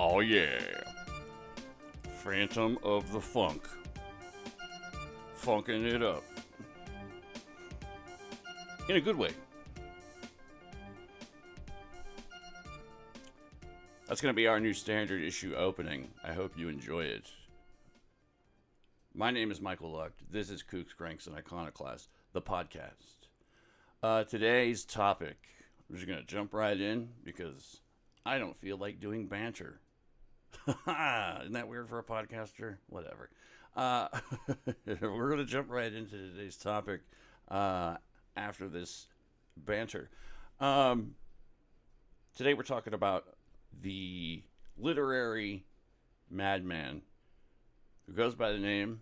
Oh yeah. Phantom of the Funk. Funking it up. In a good way. That's going to be our new standard issue opening. I hope you enjoy it. My name is Michael Luck. This is Kooks, Cranks, and Iconoclasts, the podcast. Today's topic, I'm just going to jump right in because I don't feel like doing banter. Isn't that weird for a podcaster? Whatever. We're going to jump right into today's topic after this banter. Today we're talking about the literary madman who goes by the name,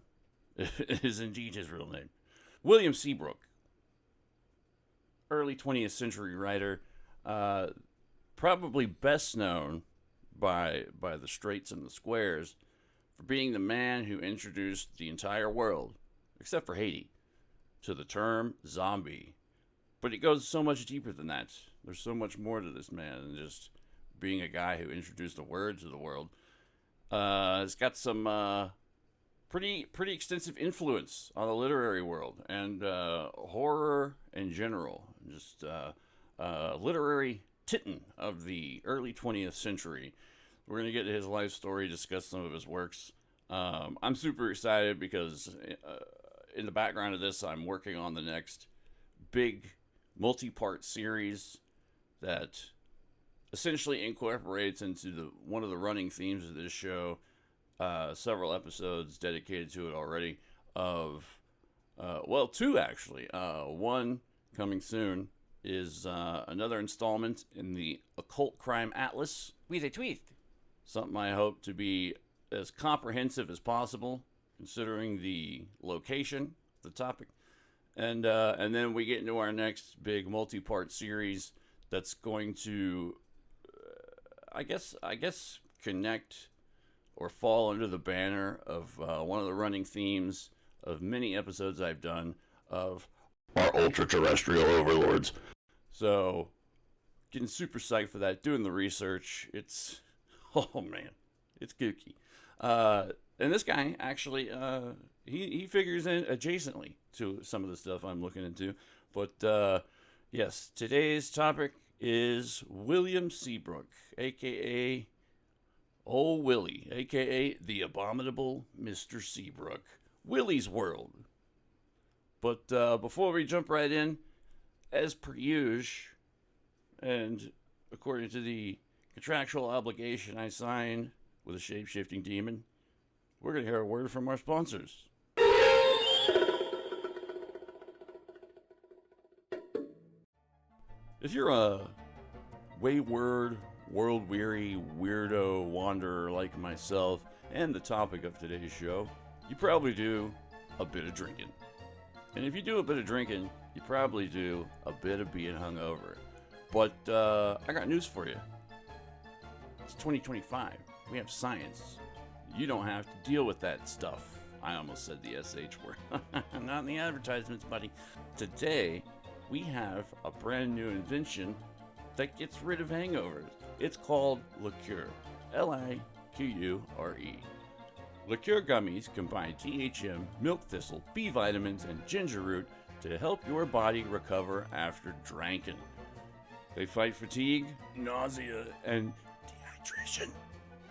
is indeed his real name, William Seabrook. Early 20th century writer, probably best known by the straights and the squares for being the man who introduced the entire world, except for Haiti, to the term zombie. But it goes so much deeper than that. There's so much more to this man than just being a guy who introduced a word to the world. It's got some pretty extensive influence on the literary world and horror in general. Just literary titan of the early 20th century. We're going to get to his life story, discuss some of his works. I'm super excited because in the background of this, I'm working on the next big multi-part series that essentially incorporates into one of the running themes of this show, several episodes dedicated to it already, of, two actually. One coming soon is another installment in the Occult Crime Atlas. With a twist. Something I hope to be as comprehensive as possible, considering the location, the topic. And then we get into our next big multi-part series that's going to, I guess, connect or fall under the banner of one of the running themes of many episodes I've done of our ultra-terrestrial overlords. So, getting super psyched for that, doing the research. It's, oh man, it's kooky. And this guy, actually, he figures in adjacently to some of the stuff I'm looking into. But, yes, today's topic is William Seabrook, a.k.a. Old Willie, a.k.a. the abominable Mr. Seabrook. Willie's World. But before we jump right in, as per usual, and according to the contractual obligation I signed with a shape-shifting demon, we're going to hear a word from our sponsors. If you're a wayward, world-weary, weirdo wanderer like myself and the topic of today's show, you probably do a bit of drinking. And if you do a bit of drinking, you probably do a bit of being hungover. But I got news for you. It's 2025. We have science. You don't have to deal with that stuff. I almost said the SH word. Not in the advertisements, buddy. Today, we have a brand new invention that gets rid of hangovers. It's called Liqueur. Liquure. Liqueur gummies combine THM, milk thistle, B vitamins, and ginger root to help your body recover after drinking. They fight fatigue, nausea, and dehydration,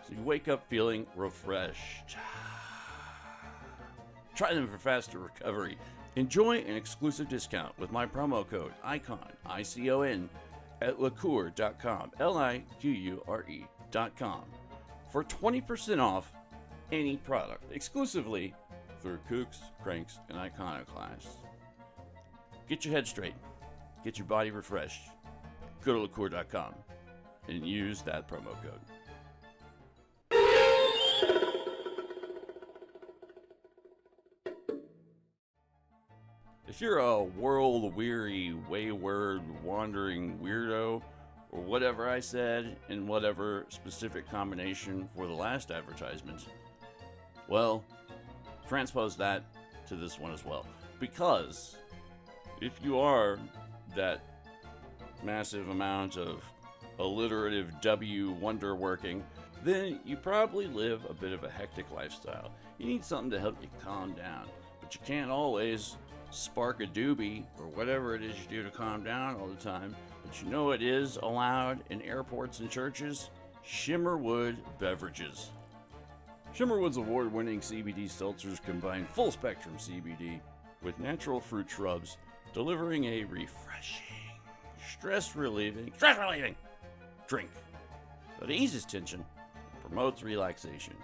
so you wake up feeling refreshed. Try them for faster recovery. Enjoy an exclusive discount with my promo code ICON, ICON, at liqueur.com, liquure.com, for 20% off any product, exclusively through Kooks, Cranks, and Iconoclasts. Get your head straight. Get your body refreshed. Go to liqueur.com and use that promo code. If you're a world-weary, wayward, wandering weirdo, or whatever I said in whatever specific combination for the last advertisement, well, transpose that to this one as well. Because if you are that massive amount of alliterative W wonder working, then you probably live a bit of a hectic lifestyle. You need something to help you calm down, but you can't always spark a doobie or whatever it is you do to calm down all the time. But you know what is allowed in airports and churches? Shimmerwood beverages. Shimmerwood's award-winning CBD seltzers combine full-spectrum CBD with natural fruit shrubs, delivering a refreshing, stress-relieving drink that eases tension and promotes relaxation.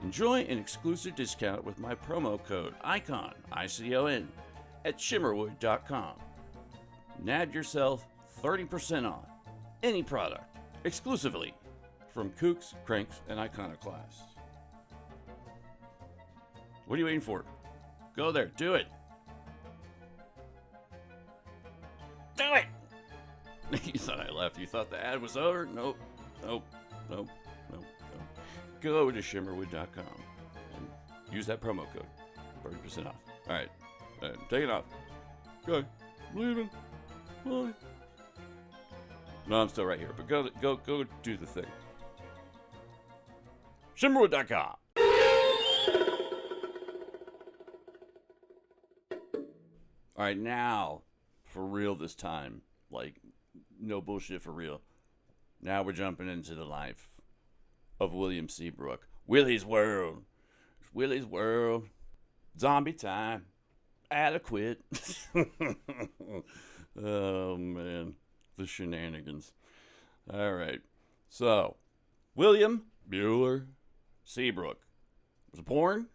Enjoy an exclusive discount with my promo code ICON, I-C-O-N, at shimmerwood.com. Nab yourself 30% off any product exclusively from Kooks, Cranks, and Iconoclasts. What are you waiting for? Go there, do it. Do it! You thought I left. You thought the ad was over? Nope. Go to shimmerwood.com and use that promo code. 30% off. Alright. Take it off. Go. Leaving. Bye. No, I'm still right here, but go do the thing. Shimmerwood.com. Alright, now, for real this time. Like, no bullshit, for real. Now we're jumping into the life of William Seabrook. Willie's World. Willie's World. Zombie time. Adequate. Oh, man. The shenanigans. All right. So, William Bueller Seabrook was born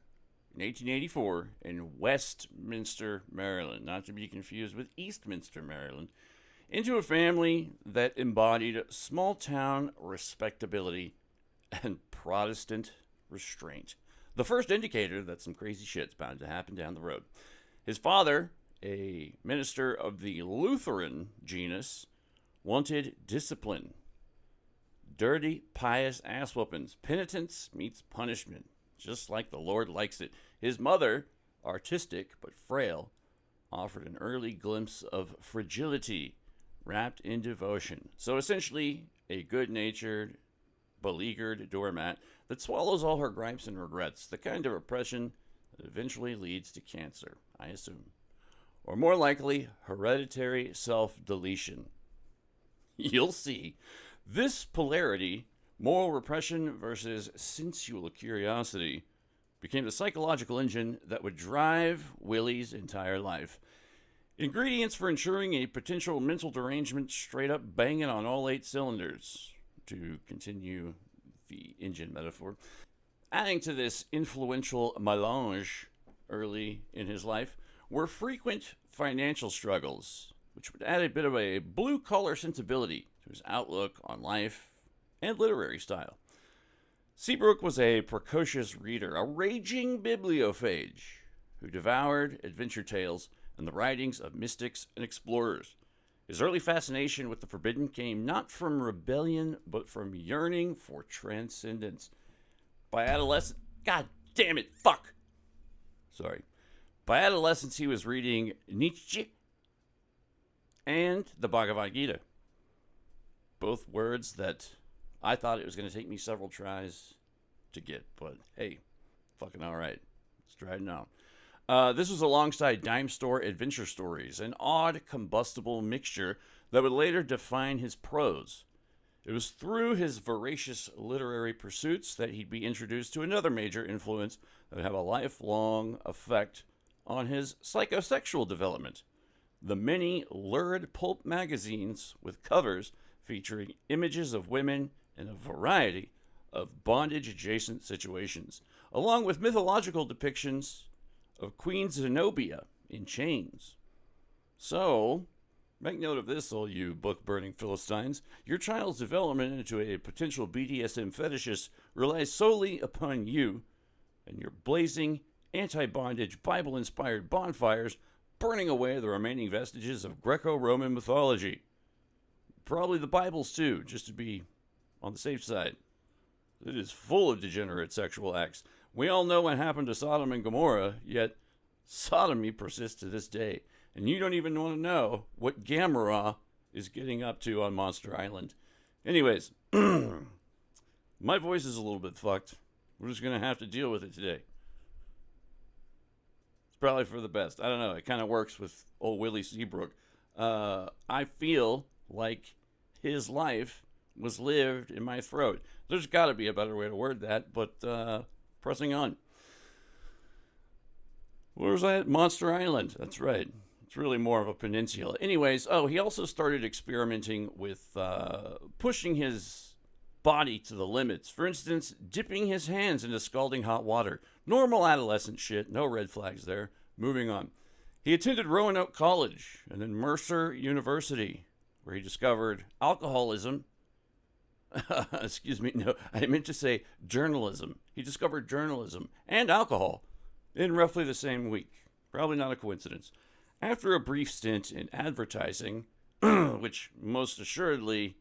in 1884 in Westminster, Maryland, not to be confused with Eastminster, Maryland, into a family that embodied small-town respectability and Protestant restraint. The first indicator that some crazy shit's bound to happen down the road. His father, a minister of the Lutheran genus, wanted discipline. Dirty, pious ass whoopings. Penitence meets punishment, just like the Lord likes it. His mother, artistic but frail, offered an early glimpse of fragility wrapped in devotion. So essentially, a good-natured, beleaguered doormat that swallows all her gripes and regrets, the kind of oppression that eventually leads to cancer, I assume. Or more likely, hereditary self-deletion. You'll see. This polarity, moral repression versus sensual curiosity, became the psychological engine that would drive Willie's entire life. Ingredients for ensuring a potential mental derangement straight up banging on all 8 cylinders, to continue the engine metaphor. Adding to this influential melange early in his life were frequent financial struggles, which would add a bit of a blue-collar sensibility to his outlook on life and literary style. Seabrook was a precocious reader, a raging bibliophage, who devoured adventure tales and the writings of mystics and explorers. His early fascination with the forbidden came not from rebellion, but from yearning for transcendence. By adolescence, God damn it, fuck! Sorry. By adolescence, he was reading Nietzsche and the Bhagavad Gita. Both words that I thought it was going to take me several tries to get, but hey, fucking all right. Let's try it now. This was alongside dime store adventure stories, an odd combustible mixture that would later define his prose. It was through his voracious literary pursuits that he'd be introduced to another major influence that would have a lifelong effect on his psychosexual development. The many lurid pulp magazines with covers featuring images of women in a variety of bondage-adjacent situations, along with mythological depictions of Queen Zenobia in chains. So, make note of this, all you book-burning Philistines. Your child's development into a potential BDSM fetishist relies solely upon you and your blazing, anti-bondage, Bible-inspired bonfires burning away the remaining vestiges of Greco-Roman mythology. Probably the Bibles, too, just to be on the safe side. It is full of degenerate sexual acts. We all know what happened to Sodom and Gomorrah, yet sodomy persists to this day. And you don't even want to know what Gamera is getting up to on Monster Island. Anyways, My voice is a little bit fucked. We're just going to have to deal with it today. It's probably for the best. I don't know. It kind of works with old Willie Seabrook. I feel like his life was lived in my throat. There's got to be a better way to word that, but pressing on. Where was I at? Monster Island. That's right. It's really more of a peninsula. Anyways, he also started experimenting with pushing his body to the limits. For instance, dipping his hands into scalding hot water. Normal adolescent shit. No red flags there. Moving on. He attended Roanoke College and then Mercer University, where he discovered alcoholism. Excuse me, no, I meant to say journalism. He discovered journalism and alcohol in roughly the same week. Probably not a coincidence. After a brief stint in advertising, which most assuredly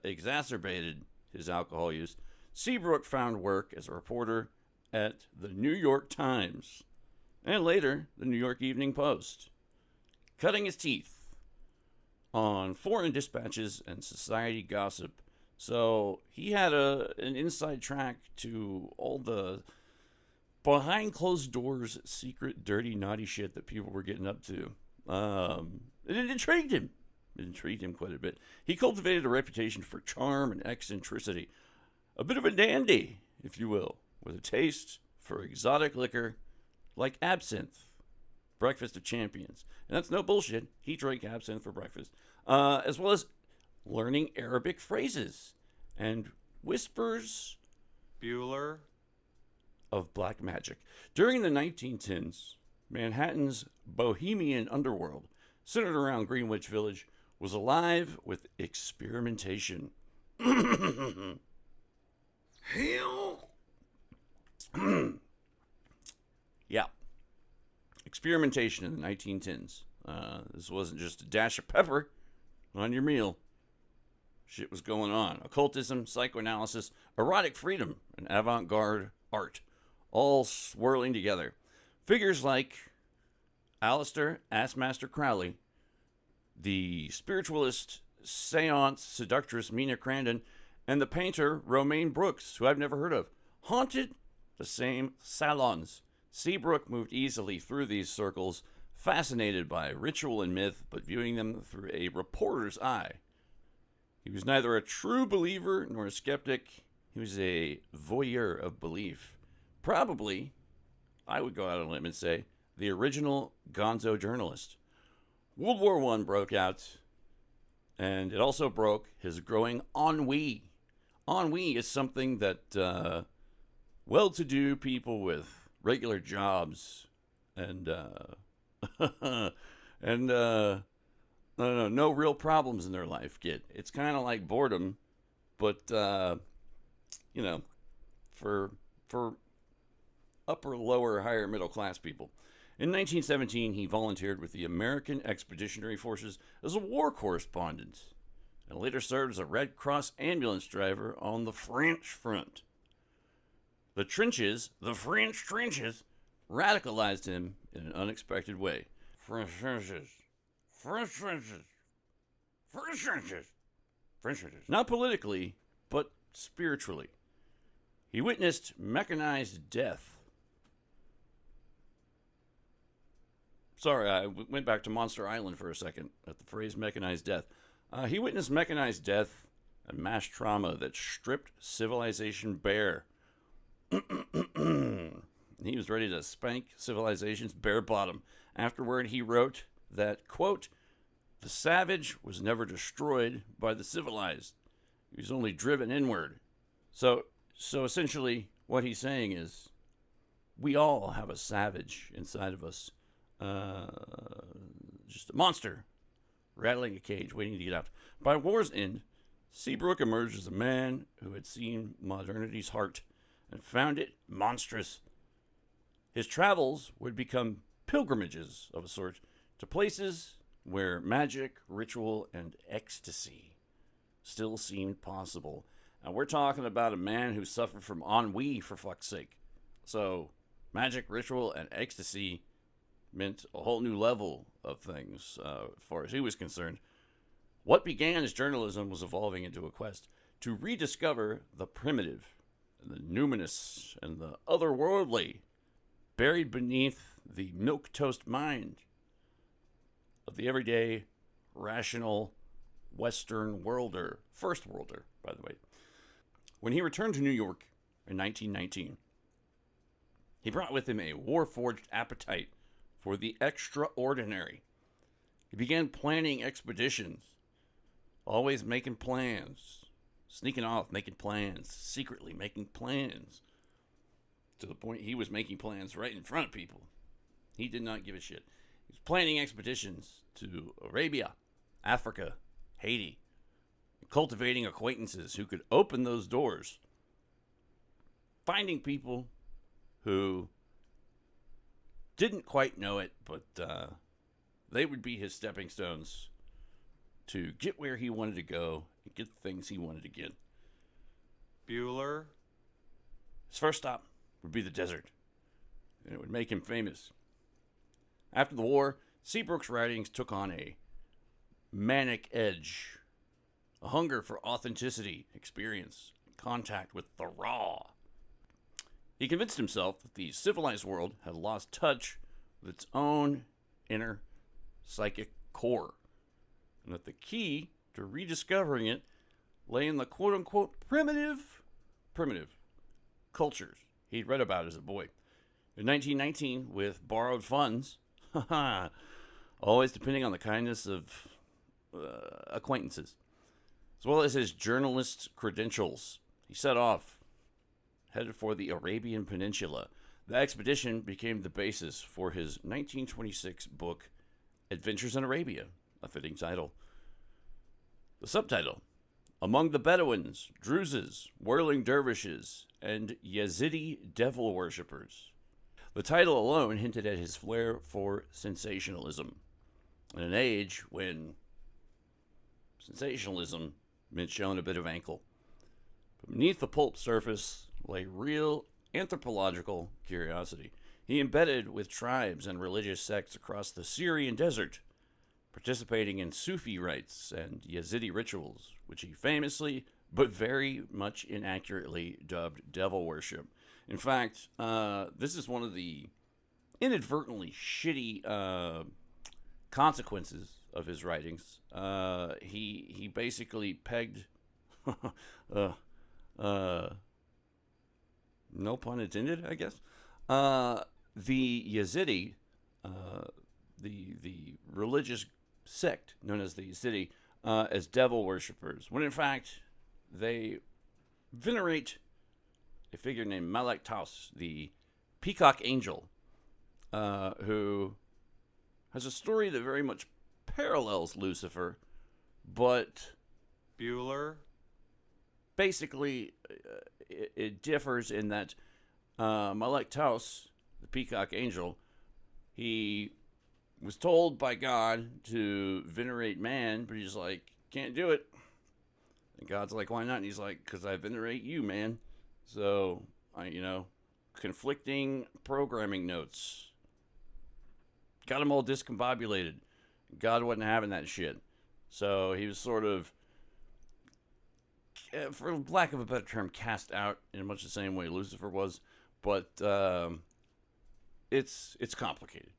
exacerbated his alcohol use, Seabrook found work as a reporter at the New York Times and later the New York Evening Post, cutting his teeth on foreign dispatches and society gossip. So he had an inside track to all the behind closed doors, secret, dirty, naughty shit that people were getting up to. It intrigued him. It intrigued him quite a bit. He cultivated a reputation for charm and eccentricity. A bit of a dandy, if you will, with a taste for exotic liquor like absinthe. Breakfast of champions. And that's no bullshit. He drank absinthe for breakfast. As well as learning Arabic phrases and whispers Bueller of black magic. During the 1910s, Manhattan's bohemian underworld, centered around Greenwich Village, was alive with experimentation. Hell. Yeah. Experimentation in the 1910s. This wasn't just a dash of pepper on your meal. Shit was going on. Occultism, psychoanalysis, erotic freedom, and avant-garde art, all swirling together. Figures like Aleister Assmaster Crowley, the spiritualist seance seductress Mina Crandon, and the painter Romaine Brooks, who I've never heard of, haunted the same salons. Seabrook moved easily through these circles, fascinated by ritual and myth, but viewing them through a reporter's eye. He was neither a true believer nor a skeptic. He was a voyeur of belief. Probably, I would go out on a limb and say, the original Gonzo journalist. World War I broke out, and it also broke his growing ennui. Ennui is something that well-to-do people with regular jobs and no real problems in their life get. It's kind of like boredom, but for upper, lower, higher middle class people. In 1917, he volunteered with the American Expeditionary Forces as a war correspondent and later served as a Red Cross ambulance driver on the French front. The French trenches, radicalized him in an unexpected way. French trenches. Not politically, but spiritually. He witnessed mechanized death. Sorry, I went back to Monster Island for a second at the phrase mechanized death. He witnessed mechanized death and mass trauma that stripped civilization bare. He was ready to spank civilization's bare bottom. Afterward, he wrote that, quote, the savage was never destroyed by the civilized. He was only driven inward. So essentially, what he's saying is, we all have a savage inside of us. Just a monster rattling a cage, waiting to get out. By war's end, Seabrook emerged as a man who had seen modernity's heart and found it monstrous. His travels would become pilgrimages of a sort to places where magic, ritual, and ecstasy still seemed possible. And we're talking about a man who suffered from ennui, for fuck's sake. So, magic, ritual, and ecstasy meant a whole new level of things, as far as he was concerned. What began as journalism was evolving into a quest to rediscover the primitive, and the numinous, and the otherworldly, buried beneath the milquetoast mind of the everyday, rational, Western worlder, first worlder, by the way. When he returned to New York in 1919, he brought with him a war-forged appetite for the extraordinary. He began planning expeditions, always making plans, sneaking off, making plans, secretly making plans, to the point he was making plans right in front of people. He did not give a shit. He was planning expeditions to Arabia, Africa, Haiti, cultivating acquaintances who could open those doors, finding people who didn't quite know it, but they would be his stepping stones to get where he wanted to go and get the things he wanted to get. Bueller. His first stop would be the desert, and it would make him famous. After the war, Seabrook's writings took on a manic edge, a hunger for authenticity, experience, and contact with the raw. He convinced himself that the civilized world had lost touch with its own inner psychic core, and that the key to rediscovering it lay in the quote-unquote primitive cultures he'd read about as a boy. In 1919, with borrowed funds, always depending on the kindness of acquaintances, as well as his journalist's credentials, he set off, headed for the Arabian Peninsula. The expedition became the basis for his 1926 book, Adventures in Arabia, a fitting title. The subtitle, Among the Bedouins, Druzes, Whirling Dervishes, and Yazidi Devil Worshippers. The title alone hinted at his flair for sensationalism, in an age when sensationalism meant showing a bit of ankle. But beneath the pulp surface lay real anthropological curiosity. He embedded with tribes and religious sects across the Syrian desert, participating in Sufi rites and Yazidi rituals, which he famously, but very much inaccurately, dubbed devil worship. In fact, this is one of the inadvertently shitty consequences of his writings. He basically pegged, no pun intended, I guess, the Yazidi, the religious sect known as the Yazidi, as devil worshippers, when in fact they venerate a figure named Malak Taus, the peacock angel, who has a story that very much parallels Lucifer, but Bueller. Basically it differs in that Malak Taus, the peacock angel, he was told by God to venerate man, but he's like, can't do it. And God's like, why not? And he's like, because I venerate you, man. So, conflicting programming notes. Got them all discombobulated. God wasn't having that shit. So he was sort of, for lack of a better term, cast out in much the same way Lucifer was. But it's complicated.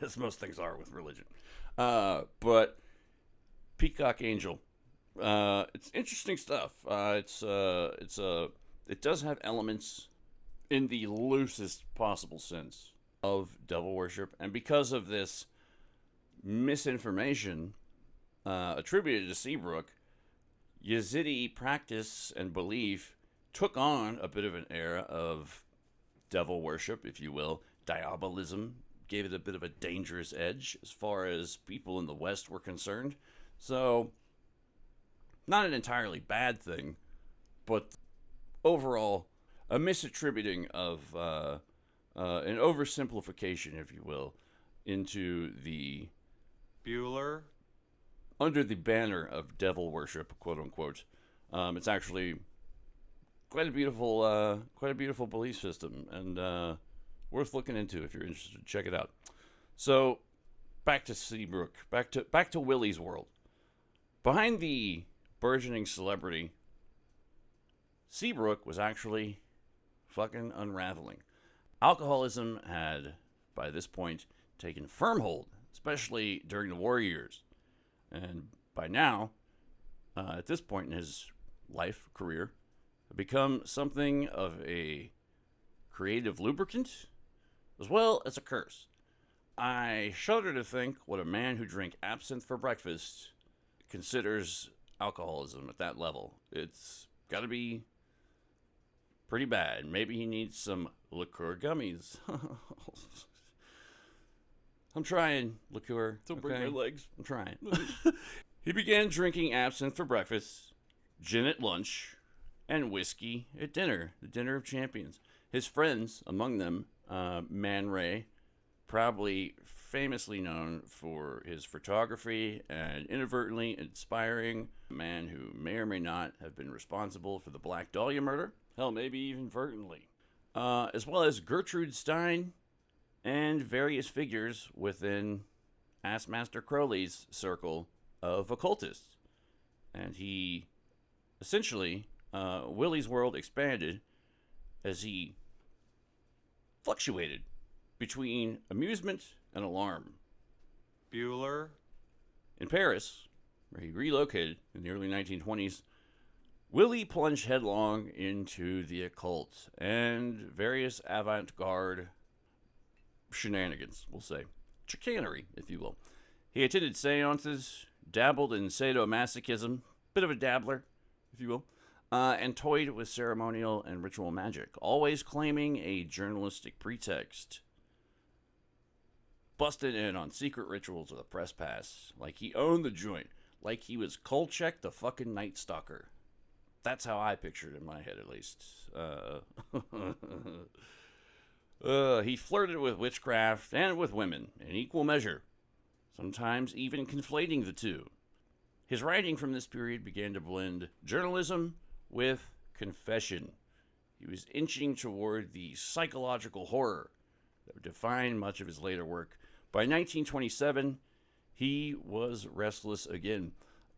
As most things are with religion. But Peacock Angel, it's interesting stuff. It does have elements in the loosest possible sense of devil worship, and because of this misinformation attributed to Seabrook, Yazidi practice and belief took on a bit of an era of devil worship, if you will. Diabolism gave it a bit of a dangerous edge as far as people in the West were concerned. So, not an entirely bad thing, but overall, a misattributing of an oversimplification, if you will, into the Bueller. Under the banner of devil worship, quote unquote. It's actually quite a beautiful belief system, and worth looking into if you're interested. Check it out. So, back to Seabrook, back to Willie's world. Behind the burgeoning celebrity, Seabrook was actually fucking unraveling. Alcoholism had, by this point, taken firm hold, especially during the war years. And by now, at this point in his life, career, had become something of a creative lubricant as well as a curse. I shudder to think what a man who drank absinthe for breakfast considers alcoholism at that level. It's got to be pretty bad. Maybe he needs some liqueur gummies. I'm trying, liqueur. Don't break my legs. I'm trying. He began drinking absinthe for breakfast, gin at lunch, and whiskey at dinner, the dinner of champions. His friends, among them, Man Ray, probably famously known for his photography and inadvertently inspiring a man who may or may not have been responsible for the Black Dahlia murder, hell, maybe even inadvertently, as well as Gertrude Stein and various figures within Assmaster Crowley's circle of occultists. And he essentially, Willie's world expanded as he fluctuated between amusement and alarm. Bueller. In Paris, where he relocated in the early 1920s, Willie plunged headlong into the occult and various avant-garde shenanigans, we'll say. Chicanery, if you will. He attended seances, dabbled in sadomasochism, bit of a dabbler, if you will, and toyed with ceremonial and ritual magic, always claiming a journalistic pretext. Busted in on secret rituals with a press pass, like he owned the joint, like he was Kolchak the fucking Night Stalker. That's how I pictured it in my head, at least. He flirted with witchcraft and with women in equal measure, sometimes even conflating the two. His writing from this period began to blend journalism with confession. He was inching toward the psychological horror that would define much of his later work. By 1927, he was restless again.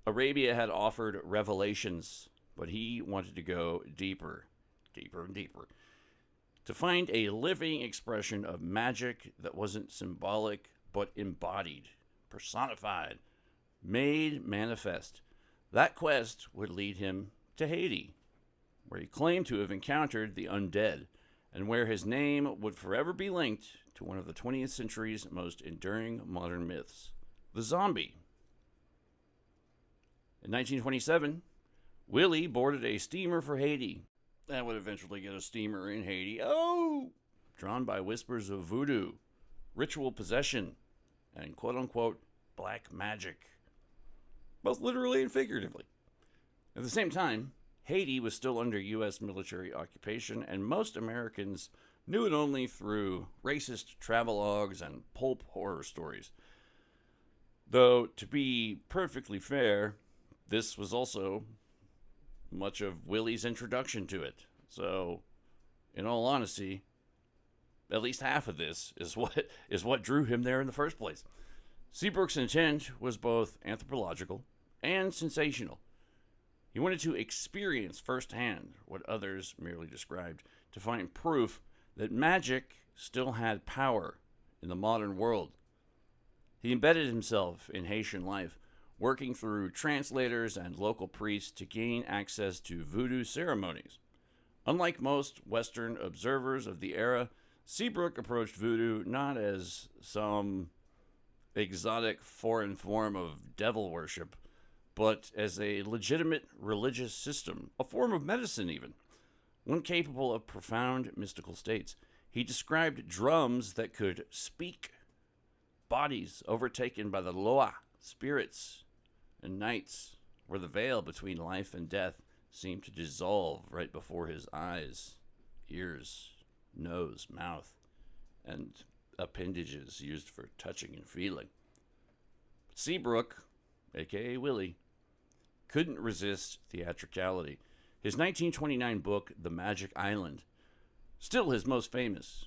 Arabia had offered revelations, but he wanted to go deeper, deeper and deeper, to find a living expression of magic that wasn't symbolic, but embodied, personified, made manifest. That quest would lead him to Haiti, where he claimed to have encountered the undead, and where his name would forever be linked to one of the 20th century's most enduring modern myths, the zombie. In 1927, Willie boarded a steamer for Haiti. That would eventually get a steamer in Haiti. Oh! Drawn by whispers of voodoo, ritual possession, and quote-unquote black magic. Both literally and figuratively. At the same time, Haiti was still under U.S. military occupation, and most Americans knew it only through racist travelogues and pulp horror stories. Though, to be perfectly fair, this was also much of Willie's introduction to it. So, in all honesty, at least half of this is what drew him there in the first place. Seabrook's intent was both anthropological and sensational. He wanted to experience firsthand what others merely described, to find proof that magic still had power in the modern world. He embedded himself in Haitian life, working through translators and local priests to gain access to voodoo ceremonies. Unlike most Western observers of the era, Seabrook approached voodoo not as some exotic foreign form of devil worship, but as a legitimate religious system, a form of medicine even, one capable of profound mystical states. He described drums that could speak, bodies overtaken by the loa, spirits, and nights where the veil between life and death seemed to dissolve right before his eyes, ears, nose, mouth, and appendages used for touching and feeling. Seabrook, aka Willie, couldn't resist theatricality. His 1929 book, The Magic Island, still his most famous,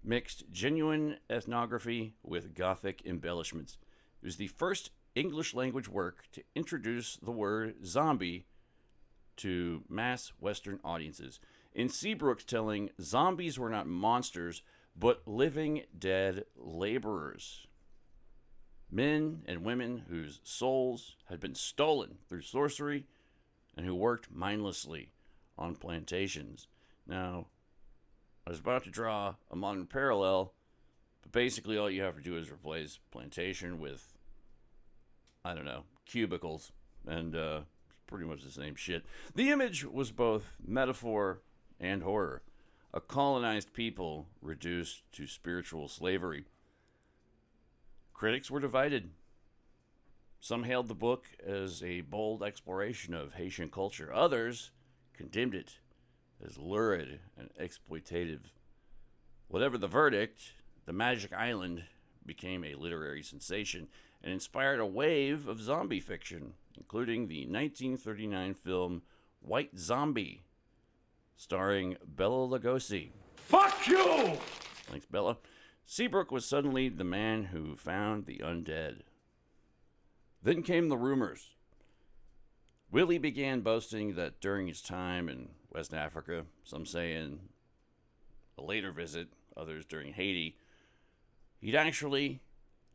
mixed genuine ethnography with Gothic embellishments. It was the first English language work to introduce the word zombie to mass Western audiences. In Seabrook's telling, zombies were not monsters, but living dead laborers. Men and women whose souls had been stolen through sorcery and who worked mindlessly on plantations. Now, I was about to draw a modern parallel, but basically all you have to do is replace plantation with, I don't know, cubicles, and pretty much the same shit. The image was both metaphor and horror. A colonized people reduced to spiritual slavery. Critics were divided. Some hailed the book as a bold exploration of Haitian culture. Others condemned it as lurid and exploitative. Whatever the verdict, The Magic Island became a literary sensation and inspired a wave of zombie fiction, including the 1939 film White Zombie, starring Bela Lugosi. Fuck you! Thanks, Bella. Seabrook was suddenly the man who found the undead. Then came the rumors. Willie began boasting that during his time in West Africa, some say in a later visit, others during Haiti, he'd actually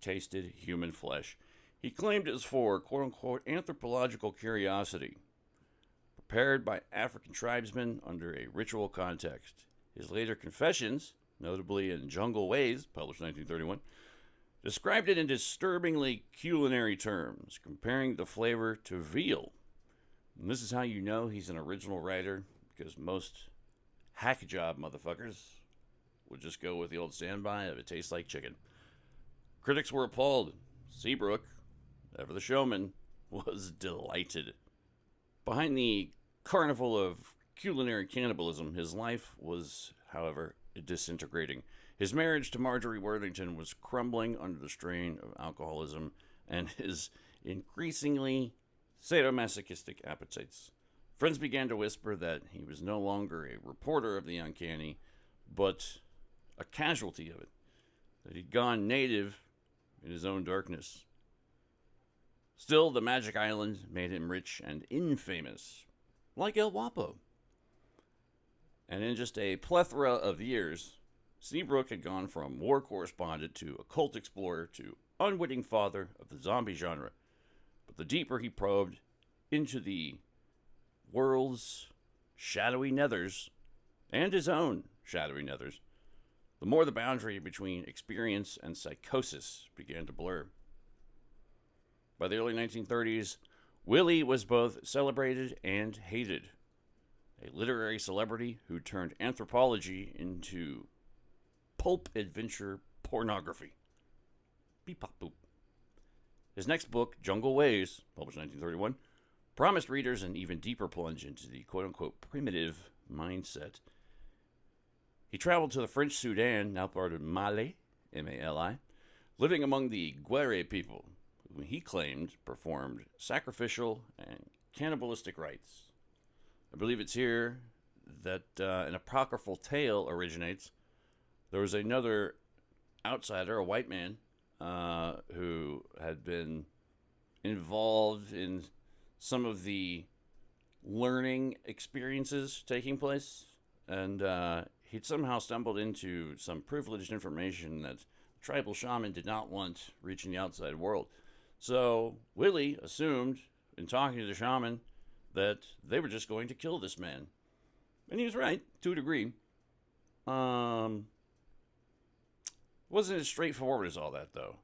tasted human flesh. He claimed it was for, quote-unquote, anthropological curiosity, prepared by African tribesmen under a ritual context. His later confessions, notably in Jungle Ways, published in 1931, described it in disturbingly culinary terms, comparing the flavor to veal. And this is how you know he's an original writer, because most hack job motherfuckers would just go with the old standby of it tastes like chicken. Critics were appalled. Seabrook, ever the showman, was delighted. Behind the carnival of culinary cannibalism, his life was, however, disintegrating. His marriage to Marjorie Worthington was crumbling under the strain of alcoholism and his increasingly sadomasochistic appetites. Friends began to whisper that he was no longer a reporter of the uncanny, but a casualty of it, that he'd gone native in his own darkness. Still, the Magic Island made him rich and infamous, like El Guapo. And in just a plethora of years, Seabrook had gone from war correspondent to occult explorer to unwitting father of the zombie genre. But the deeper he probed into the world's shadowy nethers, and his own shadowy nethers, the more the boundary between experience and psychosis began to blur. By the early 1930s, Willie was both celebrated and hated. A literary celebrity who turned anthropology into pulp adventure pornography. Beep, pop, boop. His next book, Jungle Ways, published in 1931, promised readers an even deeper plunge into the quote-unquote primitive mindset. He traveled to the French Sudan, now part of Mali, M-A-L-I, living among the Guerre people, who he claimed performed sacrificial and cannibalistic rites. I believe it's here that an apocryphal tale originates. There was another outsider, a white man, who had been involved in some of the learning experiences taking place, and he'd somehow stumbled into some privileged information that tribal shaman did not want reaching the outside world. So Willie assumed, in talking to the shaman, that they were just going to kill this man. And he was right, to a degree. Wasn't as straightforward as all that, though.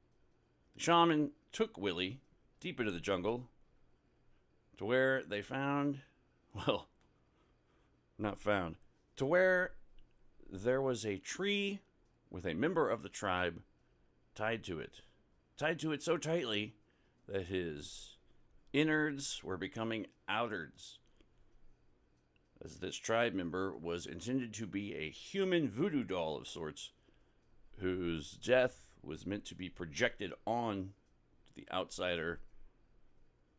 The shaman took Willie deep into the jungle to where they found, well, not found, to where there was a tree with a member of the tribe tied to it so tightly that his innards were becoming outards, as this tribe member was intended to be a human voodoo doll of sorts, whose death was meant to be projected on the outsider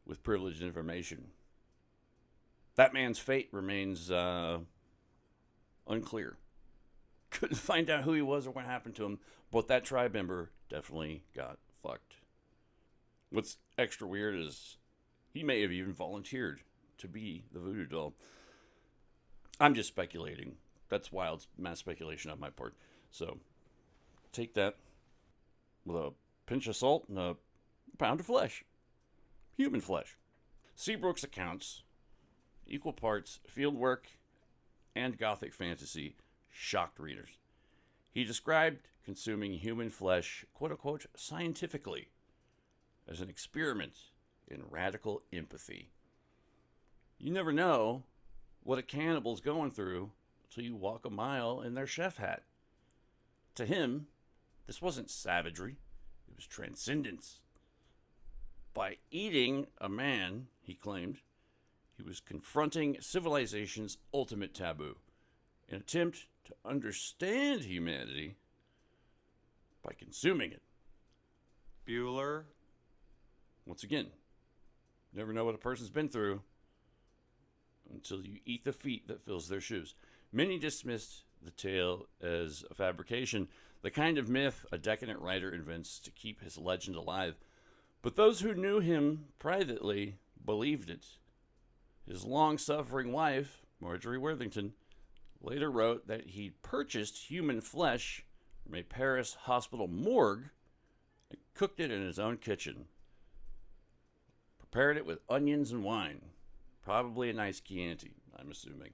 with privileged information. That man's fate remains unclear. Couldn't find out who he was or what happened to him, but that tribe member definitely got fucked. What's extra weird is he may have even volunteered to be the voodoo doll. I'm just speculating. That's wild mass speculation on my part. So take that with a pinch of salt and a pound of flesh. Human flesh. Seabrook's accounts, equal parts fieldwork and gothic fantasy, shocked readers. He described consuming human flesh, quote-unquote, scientifically, as an experiment in radical empathy. You never know what a cannibal's going through until you walk a mile in their chef hat. To him, this wasn't savagery, it was transcendence. By eating a man, he claimed, he was confronting civilization's ultimate taboo, an attempt to understand humanity by consuming it. Bueller. Once again, never know what a person's been through until you eat the feet that fills their shoes. Many dismissed the tale as a fabrication, the kind of myth a decadent writer invents to keep his legend alive. But those who knew him privately believed it. His long-suffering wife, Marjorie Worthington, later wrote that he'd purchased human flesh from a Paris hospital morgue and cooked it in his own kitchen. Prepared it with onions and wine. Probably a nice Chianti, I'm assuming.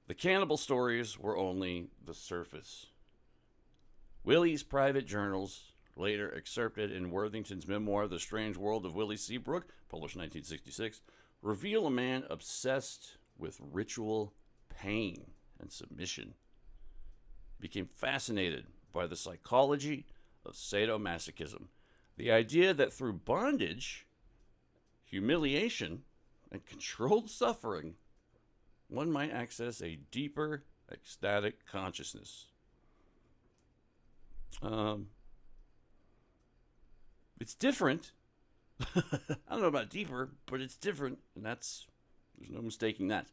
The cannibal stories were only the surface. Willie's private journals, later excerpted in Worthington's memoir, The Strange World of Willie Seabrook, published 1966, reveal a man obsessed with ritual pain and submission. He became fascinated by the psychology of sadomasochism, the idea that through bondage, humiliation, and controlled suffering, one might access a deeper, ecstatic consciousness. It's different. I don't know about deeper, but it's different, and there's no mistaking that.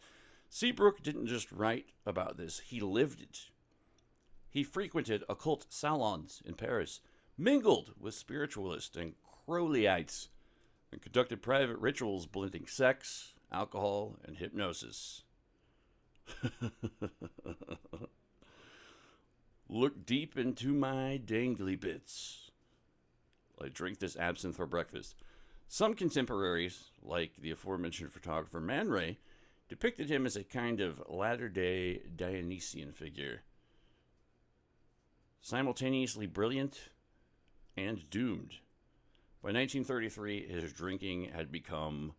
Seabrook didn't just write about this, he lived it. He frequented occult salons in Paris, mingled with spiritualists and Crowleyites, and conducted private rituals blending sex, alcohol, and hypnosis. Look deep into my dangly bits. I drink this absinthe for breakfast. Some contemporaries, like the aforementioned photographer Man Ray, depicted him as a kind of latter-day Dionysian figure. Simultaneously brilliant and doomed. By 1933, his drinking had become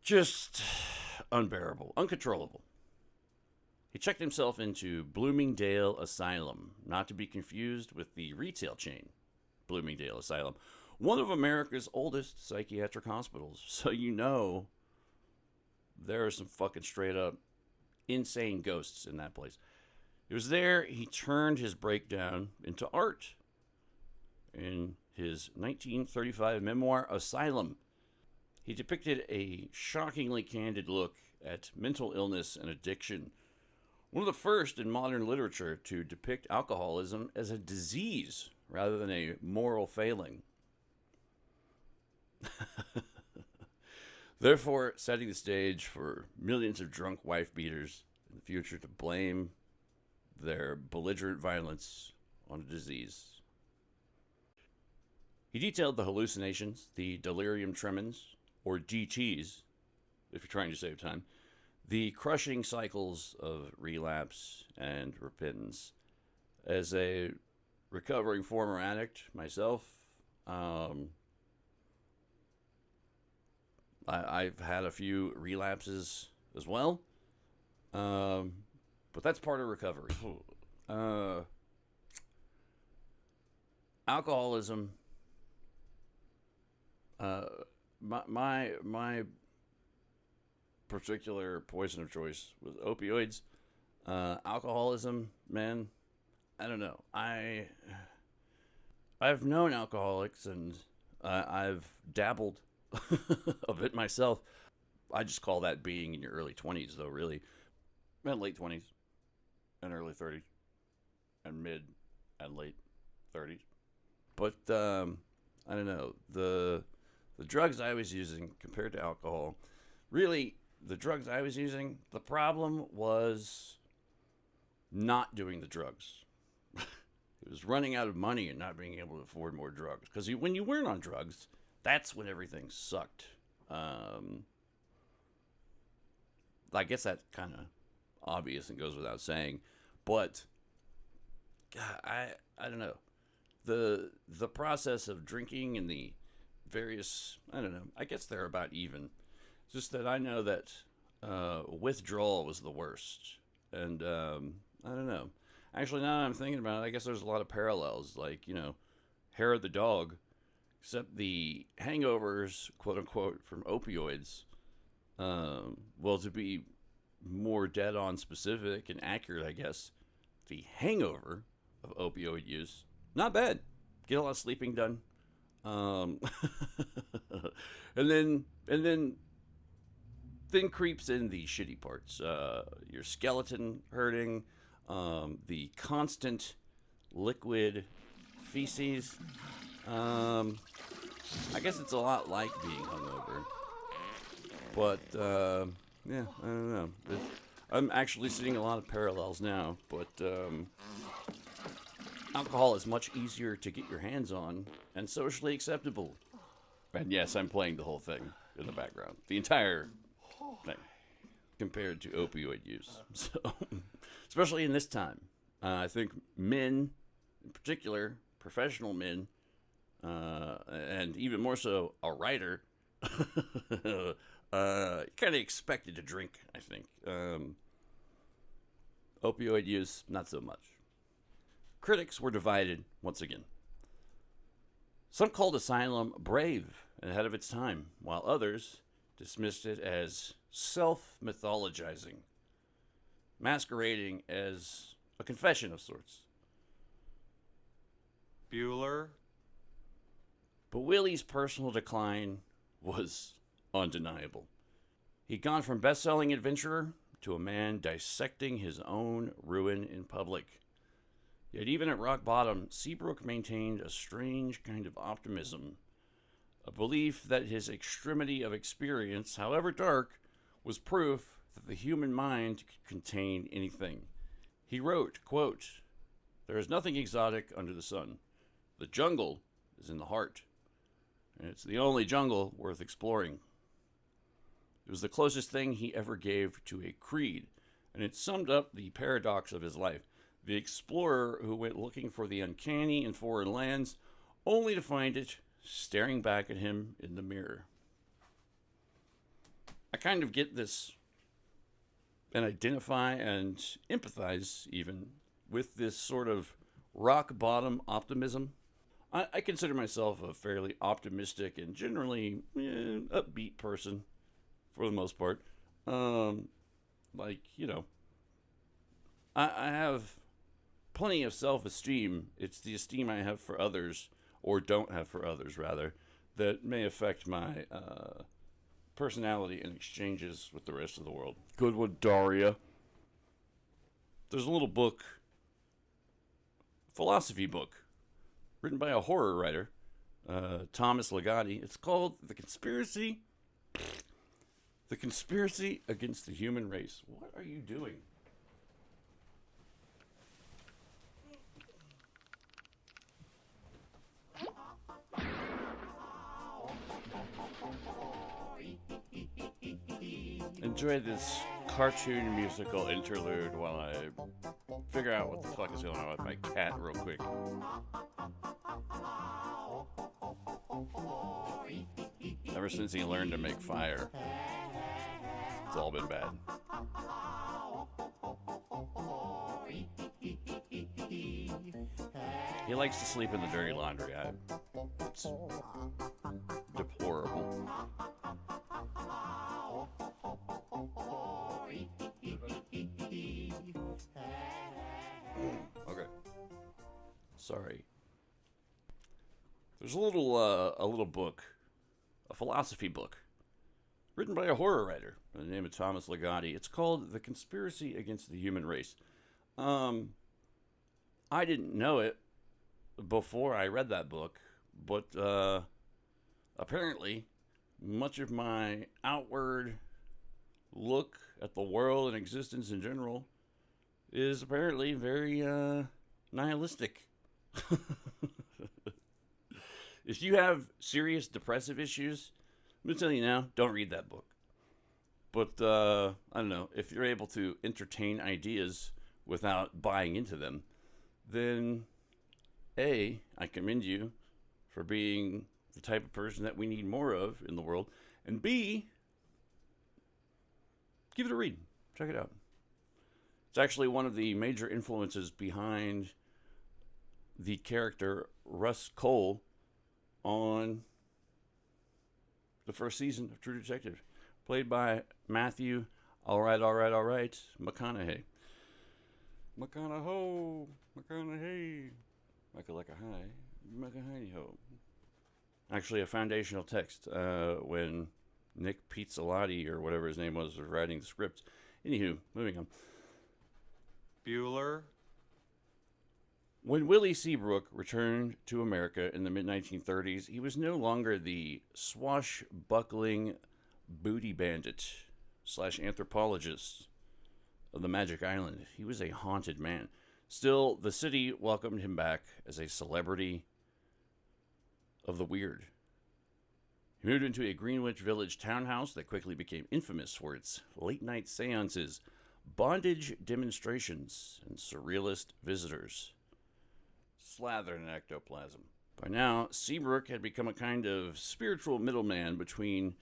just unbearable, uncontrollable. He checked himself into Bloomingdale Asylum, not to be confused with the retail chain, Bloomingdale Asylum, one of America's oldest psychiatric hospitals. So you know there are some fucking straight up insane ghosts in that place. It was there he turned his breakdown into art. In his 1935 memoir, Asylum, he depicted a shockingly candid look at mental illness and addiction. One of the first in modern literature to depict alcoholism as a disease rather than a moral failing. Therefore, setting the stage for millions of drunk wife beaters in the future to blame their belligerent violence on a disease. He detailed the hallucinations, the delirium tremens, or DTs, if you're trying to save time, the crushing cycles of relapse and repentance. As a recovering former addict myself, I've had a few relapses as well, but that's part of recovery. Alcoholism. My particular poison of choice was opioids. Alcoholism, man, I don't know. I've known alcoholics and I've dabbled a bit myself. I just call that being in your early 20s, though, really. And late 20s and early 30s and mid and late 30s. But I don't know, the drugs I was using compared to alcohol, really, the drugs I was using, the problem was not doing the drugs. It was running out of money and not being able to afford more drugs. Because when you weren't on drugs, that's when everything sucked. I guess that's kind of obvious and goes without saying. But, God, I don't know. The process of drinking and the various, I don't know, I guess they're about even. Just that I know that withdrawal was the worst. And I don't know. Actually, now that I'm thinking about it, I guess there's a lot of parallels. Like, hair of the dog, except the hangovers, quote unquote, from opioids. Well, to be more dead on specific and accurate, I guess, the hangover of opioid use, not bad. Get a lot of sleeping done. And then creeps in the shitty parts. Your skeleton hurting, the constant liquid feces. I guess it's a lot like being hungover. But, yeah, I don't know. I'm actually seeing a lot of parallels now, but alcohol is much easier to get your hands on and socially acceptable. And yes, I'm playing the whole thing in the background. The entire thing. Compared to opioid use. So, especially in this time. I think men, in particular, professional men, and even more so a writer, kind of expected to drink, I think. Opioid use, not so much. Critics were divided once again. Some called Asylum brave and ahead of its time, while others dismissed it as self-mythologizing, masquerading as a confession of sorts. Bueller. But Willie's personal decline was undeniable. He'd gone from best-selling adventurer to a man dissecting his own ruin in public. Yet even at rock bottom, Seabrook maintained a strange kind of optimism, a belief that his extremity of experience, however dark, was proof that the human mind could contain anything. He wrote, quote, "There is nothing exotic under the sun. The jungle is in the heart, and it's the only jungle worth exploring." It was the closest thing he ever gave to a creed, and it summed up the paradox of his life. The explorer who went looking for the uncanny in foreign lands, only to find it staring back at him in the mirror. I kind of get this and identify and empathize even with this sort of rock bottom optimism. I consider myself a fairly optimistic and generally upbeat person for the most part. I have plenty of self-esteem. It's the esteem I have for others, or don't have for others, rather, that may affect my personality and exchanges with the rest of the world. Good one, Daria. There's a little book, philosophy book, written by a horror writer, Thomas Ligotti. It's called The Conspiracy Against the Human Race. What are you doing? Enjoy this cartoon musical interlude while I figure out what the fuck is going on with my cat real quick. Ever since he learned to make fire, it's all been bad. He likes to sleep in the dirty laundry. It's deplorable. Okay. Sorry. There's a little book, a philosophy book, written by a horror writer by the name of Thomas Ligotti. It's called The Conspiracy Against the Human Race. I didn't know it before I read that book, But apparently, much of my outward look at the world and existence in general is apparently very nihilistic. If you have serious depressive issues, I'm going to tell you now, don't read that book. But, I don't know, if you're able to entertain ideas without buying into them, then, A, I commend you for being the type of person that we need more of in the world, and B, give it a read. Check it out. It's actually one of the major influences behind the character Russ Cole on the first season of True Detective, played by Matthew, all right, McConaughey. McConaughey. McConaughey-ho. Actually, a foundational text when Nick Pizzolatty, or whatever his name was writing the script. Anywho, moving on. Bueller. When Willie Seabrook returned to America in the mid-1930s, he was no longer the swashbuckling booty bandit / anthropologist of the Magic Island. He was a haunted man. Still, the city welcomed him back as a celebrity of the weird. He moved into a Greenwich Village townhouse that quickly became infamous for its late-night seances, bondage demonstrations, and surrealist visitors slathered in ectoplasm. By now, Seabrook had become a kind of spiritual middleman between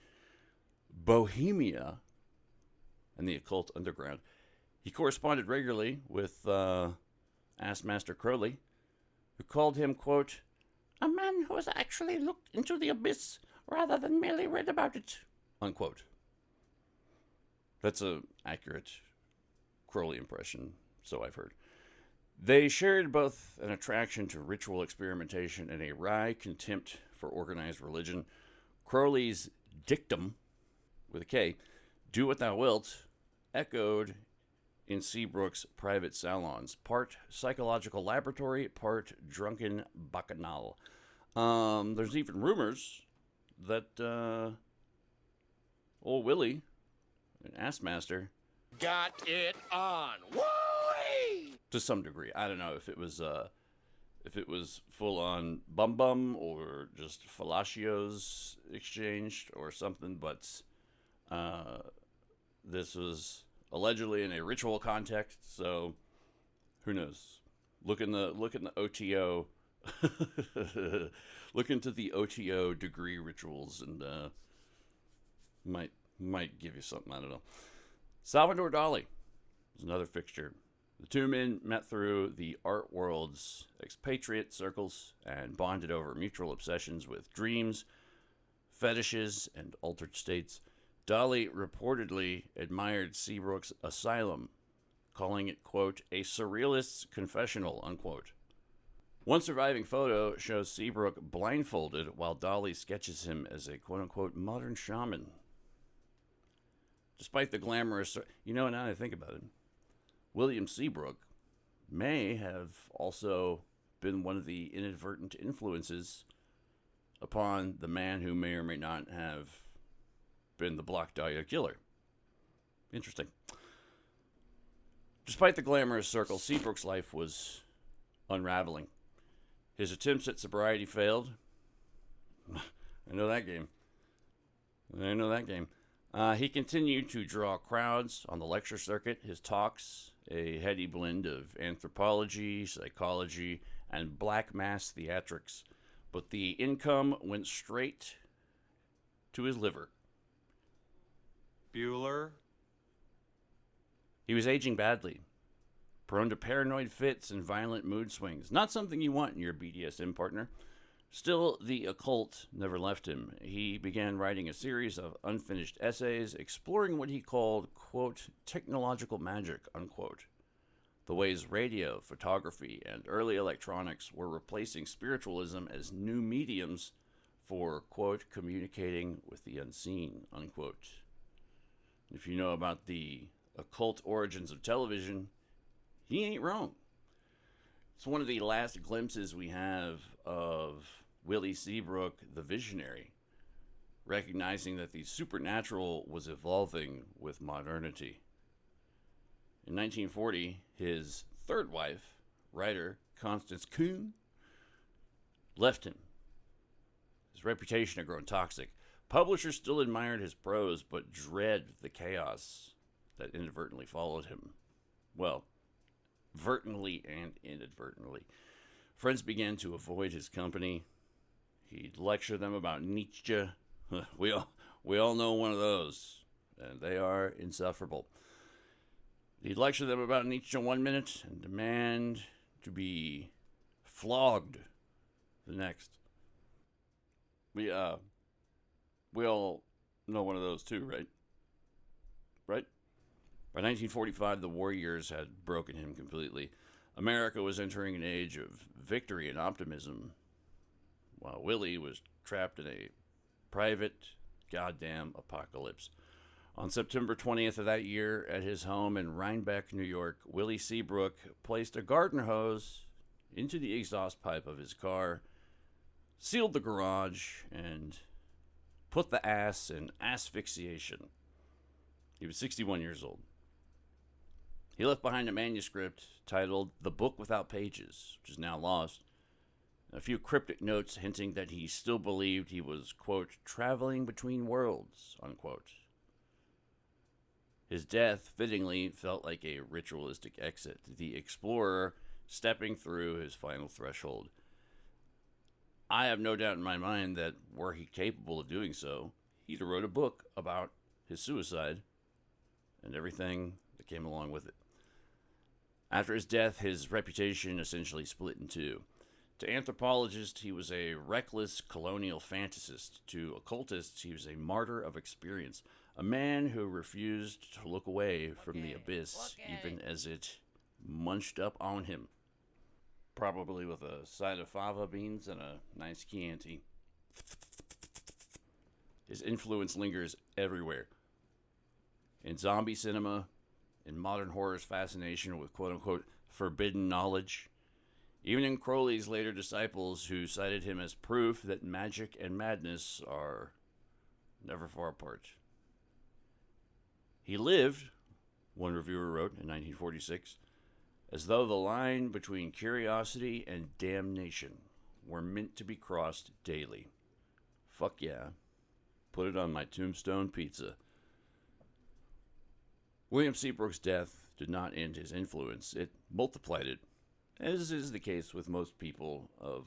Bohemia and the occult underground. He corresponded regularly with Ass Master Crowley, who called him, quote, a man who has actually looked into the abyss rather than merely read about it, unquote. That's an accurate Crowley impression, so I've heard. They shared both an attraction to ritual experimentation and a wry contempt for organized religion. Crowley's dictum, with a K, do what thou wilt, echoed in Seabrook's private salons, part psychological laboratory, part drunken bacchanal. There's even rumors that old Willie, an ass master, got it on. Woo! To some degree. I don't know if it was full on bum or just fellatio's exchanged or something, but this was allegedly in a ritual context, so who knows? Look in the OTO look into the OTO degree rituals and might give you something, I don't know. Salvador Dali is another fixture. The two men met through the art world's expatriate circles and bonded over mutual obsessions with dreams, fetishes, and altered states. Dali reportedly admired Seabrook's Asylum, calling it, quote, a surrealist's confessional, unquote. One surviving photo shows Seabrook blindfolded while Dali sketches him as a, quote-unquote, modern shaman. Despite the glamorous... now that I think about it, William Seabrook may have also been one of the inadvertent influences upon the man who may or may not have been the Black Dahlia killer. Interesting. Despite the glamorous circle, Seabrook's life was unraveling. His attempts at sobriety failed. I know that game. He continued to draw crowds on the lecture circuit. His talks, a heady blend of anthropology, psychology, and black mass theatrics. But the income went straight to his liver. Bueller. He was aging badly, prone to paranoid fits and violent mood swings. Not something you want in your BDSM partner. Still, the occult never left him. He began writing a series of unfinished essays exploring what he called, quote, technological magic, unquote. The ways radio, photography, and early electronics were replacing spiritualism as new mediums for, quote, communicating with the unseen, unquote. If you know about the occult origins of television, he ain't wrong. It's one of the last glimpses we have of Willie Seabrook the visionary, recognizing that the supernatural was evolving with modernity. In 1940, his third wife, writer Constance Kuhn, left him. His reputation had grown toxic. Publishers still admired his prose, but dread the chaos that inadvertently followed him. Well, vertently and inadvertently. Friends began to avoid his company. He'd lecture them about Nietzsche. We all know one of those, and they are insufferable. He'd lecture them about Nietzsche 1 minute and demand to be flogged the next. We all know one of those too, right? Right? By 1945, the war years had broken him completely. America was entering an age of victory and optimism, while Willie was trapped in a private goddamn apocalypse. On September 20th of that year, at his home in Rhinebeck, New York, Willie Seabrook placed a garden hose into the exhaust pipe of his car, sealed the garage, and put the ass in asphyxiation. He was 61 years old. He left behind a manuscript titled The Book Without Pages, which is now lost, and a few cryptic notes hinting that he still believed he was, quote, traveling between worlds, unquote. His death, fittingly, felt like a ritualistic exit, the explorer stepping through his final threshold. I have no doubt in my mind that, were he capable of doing so, he'd have wrote a book about his suicide and everything that came along with it. After his death, his reputation essentially split in two. To anthropologists, he was a reckless colonial fantasist. To occultists, he was a martyr of experience, a man who refused to look away from the abyss, even as it munched up on him. Probably with a side of fava beans and a nice Chianti. His influence lingers everywhere. In zombie cinema, in modern horror's fascination with quote-unquote forbidden knowledge, even in Crowley's later disciples who cited him as proof that magic and madness are never far apart. He lived, one reviewer wrote in 1946, as though the line between curiosity and damnation were meant to be crossed daily. Fuck yeah. Put it on my tombstone pizza. William Seabrook's death did not end his influence. It multiplied it, as is the case with most people of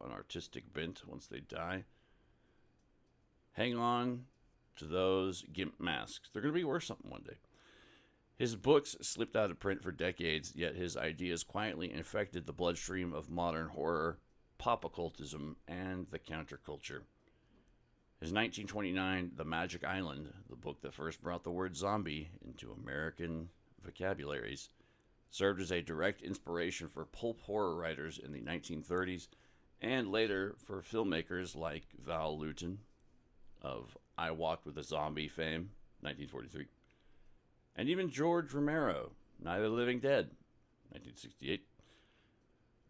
an artistic bent once they die. Hang on to those gimp masks. They're going to be worth something one day. His books slipped out of print for decades, yet his ideas quietly infected the bloodstream of modern horror, pop occultism, and the counterculture. His 1929 The Magic Island, the book that first brought the word zombie into American vocabularies, served as a direct inspiration for pulp horror writers in the 1930s and later for filmmakers like Val Lewton of I Walked with a Zombie fame, 1943. And even George Romero, Night of the Living Dead, 1968.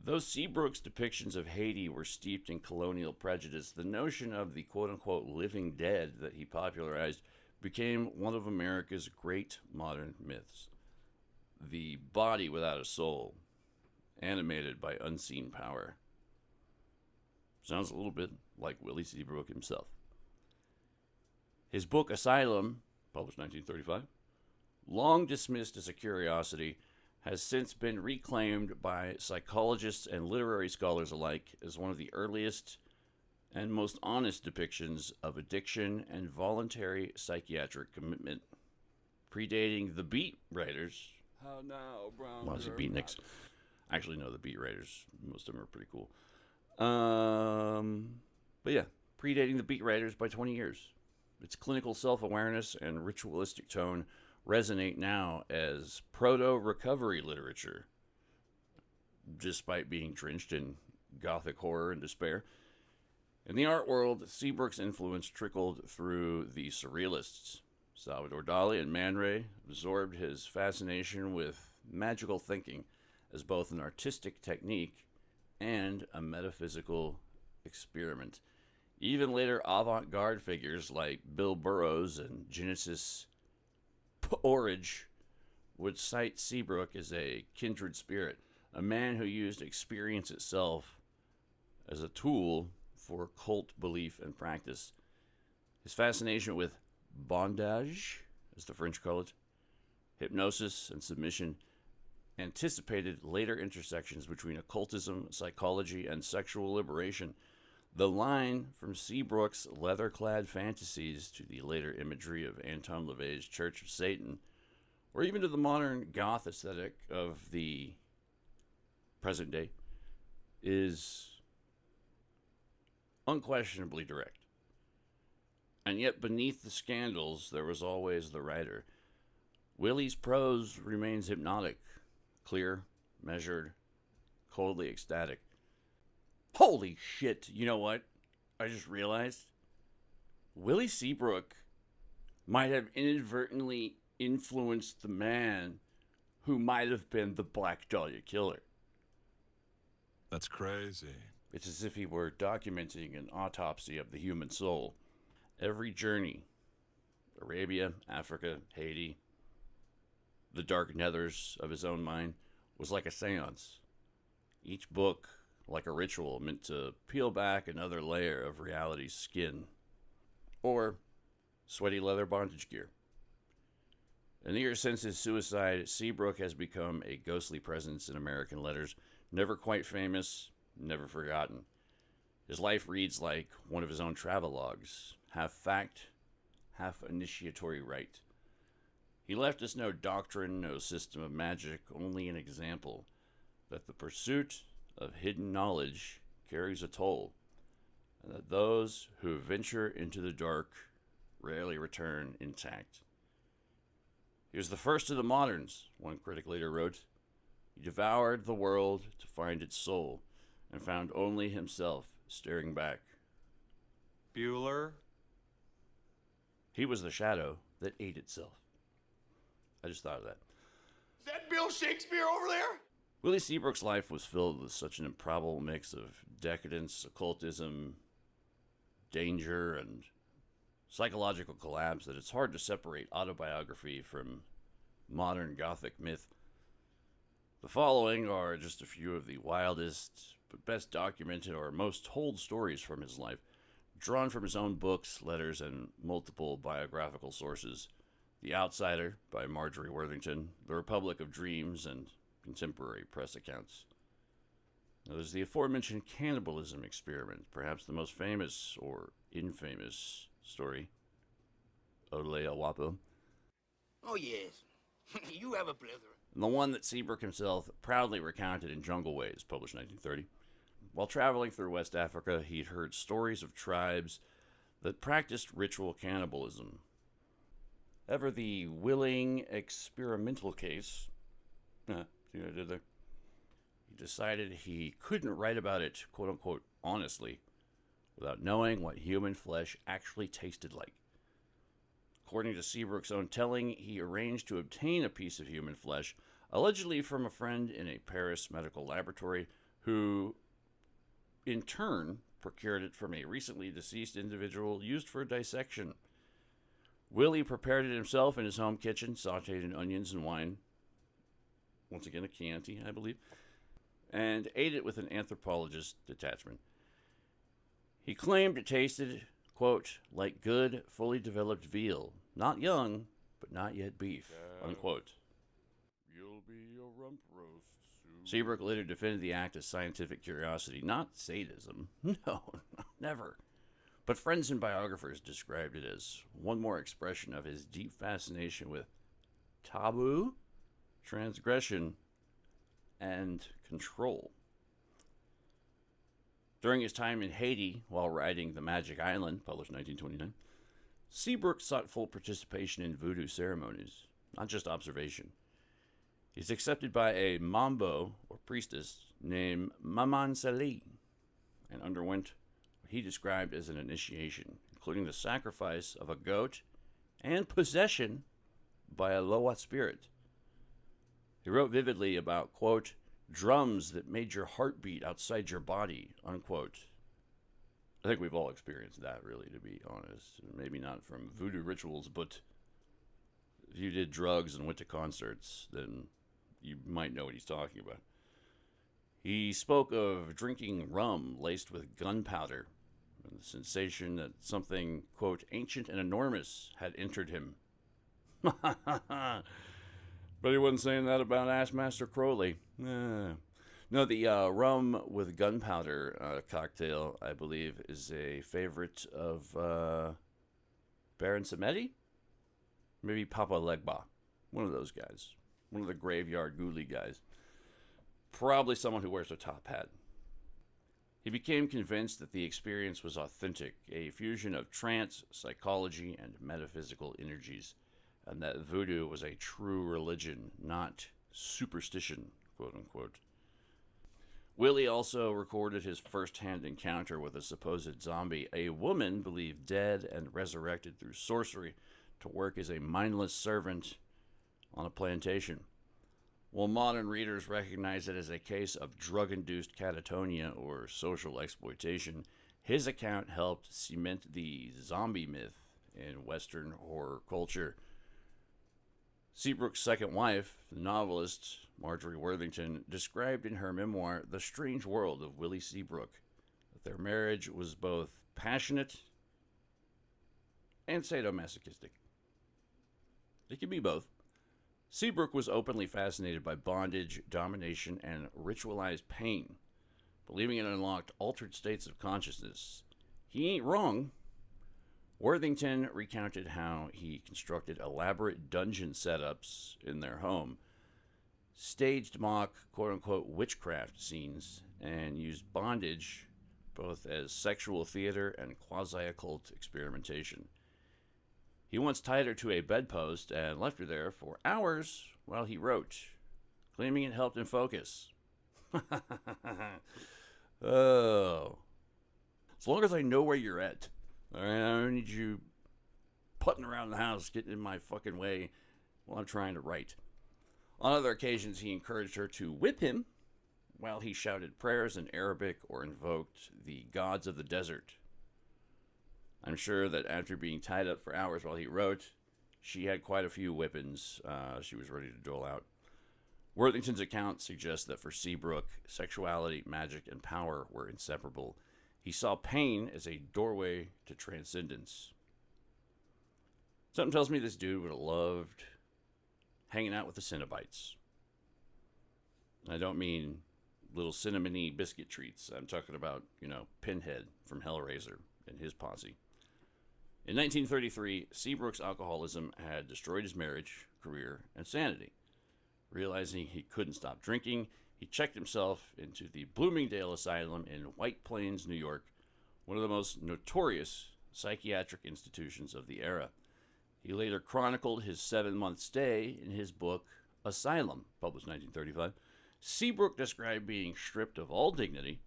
Though Seabrook's depictions of Haiti were steeped in colonial prejudice, the notion of the quote-unquote living dead that he popularized became one of America's great modern myths. The body without a soul, animated by unseen power. Sounds a little bit like Willie Seabrook himself. His book Asylum, published 1935, long dismissed as a curiosity, has since been reclaimed by psychologists and literary scholars alike as one of the earliest and most honest depictions of addiction and voluntary psychiatric commitment, predating the beat writers. How now, brown? Well, I say beatniks. Actually, no, the beat writers. Most of them are pretty cool. But yeah, predating the beat writers by 20 years. Its clinical self-awareness and ritualistic tone resonate now as proto-recovery literature, despite being drenched in gothic horror and despair. In the art world, Seabrook's influence trickled through the surrealists. Salvador Dali and Man Ray absorbed his fascination with magical thinking as both an artistic technique and a metaphysical experiment. Even later avant-garde figures like Bill Burroughs and Genesis Orridge would cite Seabrook as a kindred spirit, a man who used experience itself as a tool for cult belief and practice. His fascination with bondage, as the French call it, hypnosis, and submission anticipated later intersections between occultism, psychology, and sexual liberation. The line from Seabrook's leather-clad fantasies to the later imagery of Anton LaVey's Church of Satan, or even to the modern goth aesthetic of the present day, is unquestionably direct. And yet beneath the scandals, there was always the writer. Willie's prose remains hypnotic, clear, measured, coldly ecstatic. Holy shit, you know what? I just realized Willie Seabrook might have inadvertently influenced the man who might have been the Black Dahlia killer. That's crazy. It's as if he were documenting an autopsy of the human soul. Every journey, Arabia, Africa, Haiti, the dark nethers of his own mind, was like a seance. Each book, like a ritual, meant to peel back another layer of reality's skin. Or sweaty leather bondage gear. In the years since his suicide, Seabrook has become a ghostly presence in American letters, never quite famous, never forgotten. His life reads like one of his own travelogues, half fact, half initiatory rite. He left us no doctrine, no system of magic, only an example that the pursuit of hidden knowledge carries a toll, and that those who venture into the dark rarely return intact. He was the first of the moderns, one critic later wrote. He devoured the world to find its soul, and found only himself staring back. Bueller. He was the shadow that ate itself. I just thought of that. Is that Bill Shakespeare over there? Willie Seabrook's life was filled with such an improbable mix of decadence, occultism, danger, and psychological collapse that it's hard to separate autobiography from modern Gothic myth. The following are just a few of the wildest but best documented or most told stories from his life, drawn from his own books, letters, and multiple biographical sources. The Outsider by Marjorie Worthington, The Republic of Dreams, and contemporary press accounts. Now, there's the aforementioned cannibalism experiment, perhaps the most famous or infamous story. Odele Awapo. Oh, yes. You have a pleasure. And the one that Seabrook himself proudly recounted in Jungle Ways, published 1930. While traveling through West Africa, he'd heard stories of tribes that practiced ritual cannibalism. Ever the willing experimental case, see what I did there? He decided he couldn't write about it, quote-unquote, honestly, without knowing what human flesh actually tasted like. According to Seabrook's own telling, he arranged to obtain a piece of human flesh, allegedly from a friend in a Paris medical laboratory, who, in turn, procured it from a recently deceased individual used for dissection. Willie prepared it himself in his home kitchen, sauteed in onions and wine, once again a Chianti, I believe, and ate it with an anthropologist's detachment. He claimed it tasted, quote, like good, fully developed veal, not young, but not yet beef, unquote. You'll be a rump roast soon. Seabrook later defended the act as scientific curiosity, not sadism. No, never. But friends and biographers described it as one more expression of his deep fascination with taboo, transgression, and control. During his time in Haiti, while writing The Magic Island, published 1929, Seabrook sought full participation in voodoo ceremonies, not just observation. He's accepted by a mambo, or priestess, named Maman Sali, and underwent what he described as an initiation, including the sacrifice of a goat and possession by a Loa spirit. He wrote vividly about, quote, drums that made your heart beat outside your body, unquote. I think we've all experienced that, really, to be honest. Maybe not from voodoo rituals, but if you did drugs and went to concerts, then you might know what he's talking about. He spoke of drinking rum laced with gunpowder and the sensation that something, quote, ancient and enormous had entered him. But he wasn't saying that about Assmaster Crowley. No, the rum with gunpowder cocktail, I believe, is a favorite of Baron Samedi? Maybe Papa Legba. One of those guys. One of the graveyard ghoulie guys. Probably someone who wears a top hat. He became convinced that the experience was authentic, a fusion of trance, psychology, and metaphysical energies, and that voodoo was a true religion, not superstition, quote unquote. Willie also recorded his first-hand encounter with a supposed zombie, a woman believed dead and resurrected through sorcery to work as a mindless servant on a plantation. While modern readers recognize it as a case of drug-induced catatonia or social exploitation, his account helped cement the zombie myth in Western horror culture. Seabrook's second wife, the novelist Marjorie Worthington, described in her memoir The Strange World of Willie Seabrook that their marriage was both passionate and sadomasochistic. It can be both. Seabrook was openly fascinated by bondage, domination, and ritualized pain, believing it unlocked altered states of consciousness. He ain't wrong. Worthington recounted how he constructed elaborate dungeon setups in their home, staged mock quote-unquote witchcraft scenes, and used bondage both as sexual theater and quasi-occult experimentation. He once tied her to a bedpost and left her there for hours while he wrote, claiming it helped him focus. Oh. As long as I know where you're at. All right, I don't need you putting around the house, getting in my fucking way while I'm trying to write. On other occasions, he encouraged her to whip him while he shouted prayers in Arabic or invoked the gods of the desert. I'm sure that after being tied up for hours while he wrote, she had quite a few whippings she was ready to dole out. Worthington's account suggests that for Seabrook, sexuality, magic, and power were inseparable. He saw pain as a doorway to transcendence. Something tells me this dude would have loved hanging out with the Cenobites. I don't mean little cinnamony biscuit treats. I'm talking about, Pinhead from Hellraiser and his posse. In 1933, Seabrook's alcoholism had destroyed his marriage, career, and sanity. Realizing he couldn't stop drinking, he checked himself into the Bloomingdale Asylum in White Plains, New York, one of the most notorious psychiatric institutions of the era. He later chronicled his 7-month stay in his book, Asylum, published in 1935. Seabrook described being stripped of all dignity,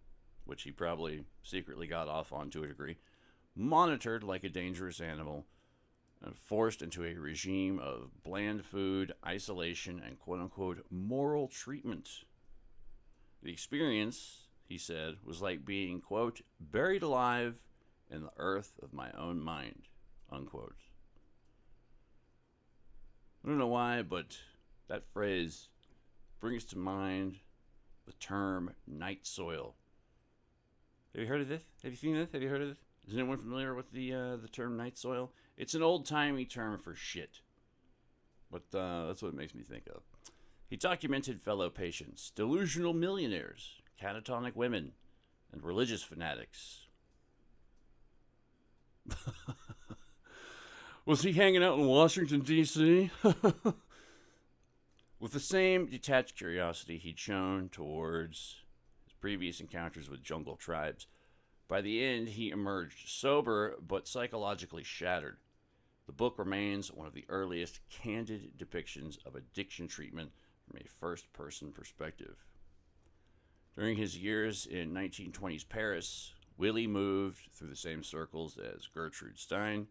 which he probably secretly got off on to a degree, monitored like a dangerous animal, and forced into a regime of bland food, isolation, and quote-unquote moral treatment. The experience, he said, was like being, quote, buried alive in the earth of my own mind, unquote. I don't know why, but that phrase brings to mind the term night soil. Have you heard of this? Have you seen this? Have you heard of this? Is anyone familiar with the term night soil? It's an old-timey term for shit. But that's what it makes me think of. He documented fellow patients, delusional millionaires, catatonic women, and religious fanatics. Was he hanging out in Washington, D.C.? With the same detached curiosity he'd shown towards his previous encounters with jungle tribes, by the end he emerged sober but psychologically shattered. The book remains one of the earliest candid depictions of addiction treatment from a first-person perspective. During his years in 1920s Paris, Willie moved through the same circles as Gertrude Stein,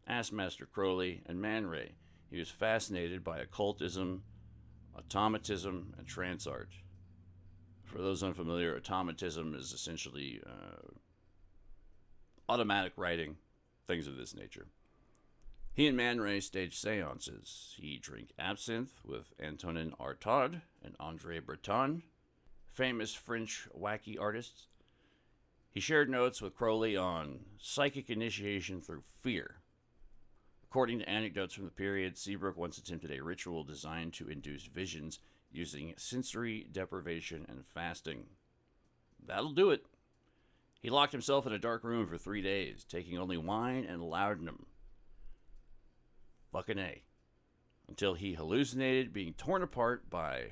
Assmaster Crowley, and Man Ray. He was fascinated by occultism, automatism, and trance art. For those unfamiliar, automatism is essentially automatic writing, things of this nature. He and Man Ray stage seances. He drank absinthe with Antonin Artaud and André Breton, famous French wacky artists. He shared notes with Crowley on psychic initiation through fear. According to anecdotes from the period, Seabrook once attempted a ritual designed to induce visions using sensory deprivation and fasting. That'll do it. He locked himself in a dark room for 3 days, taking only wine and laudanum. Fucking A. Until he hallucinated being torn apart by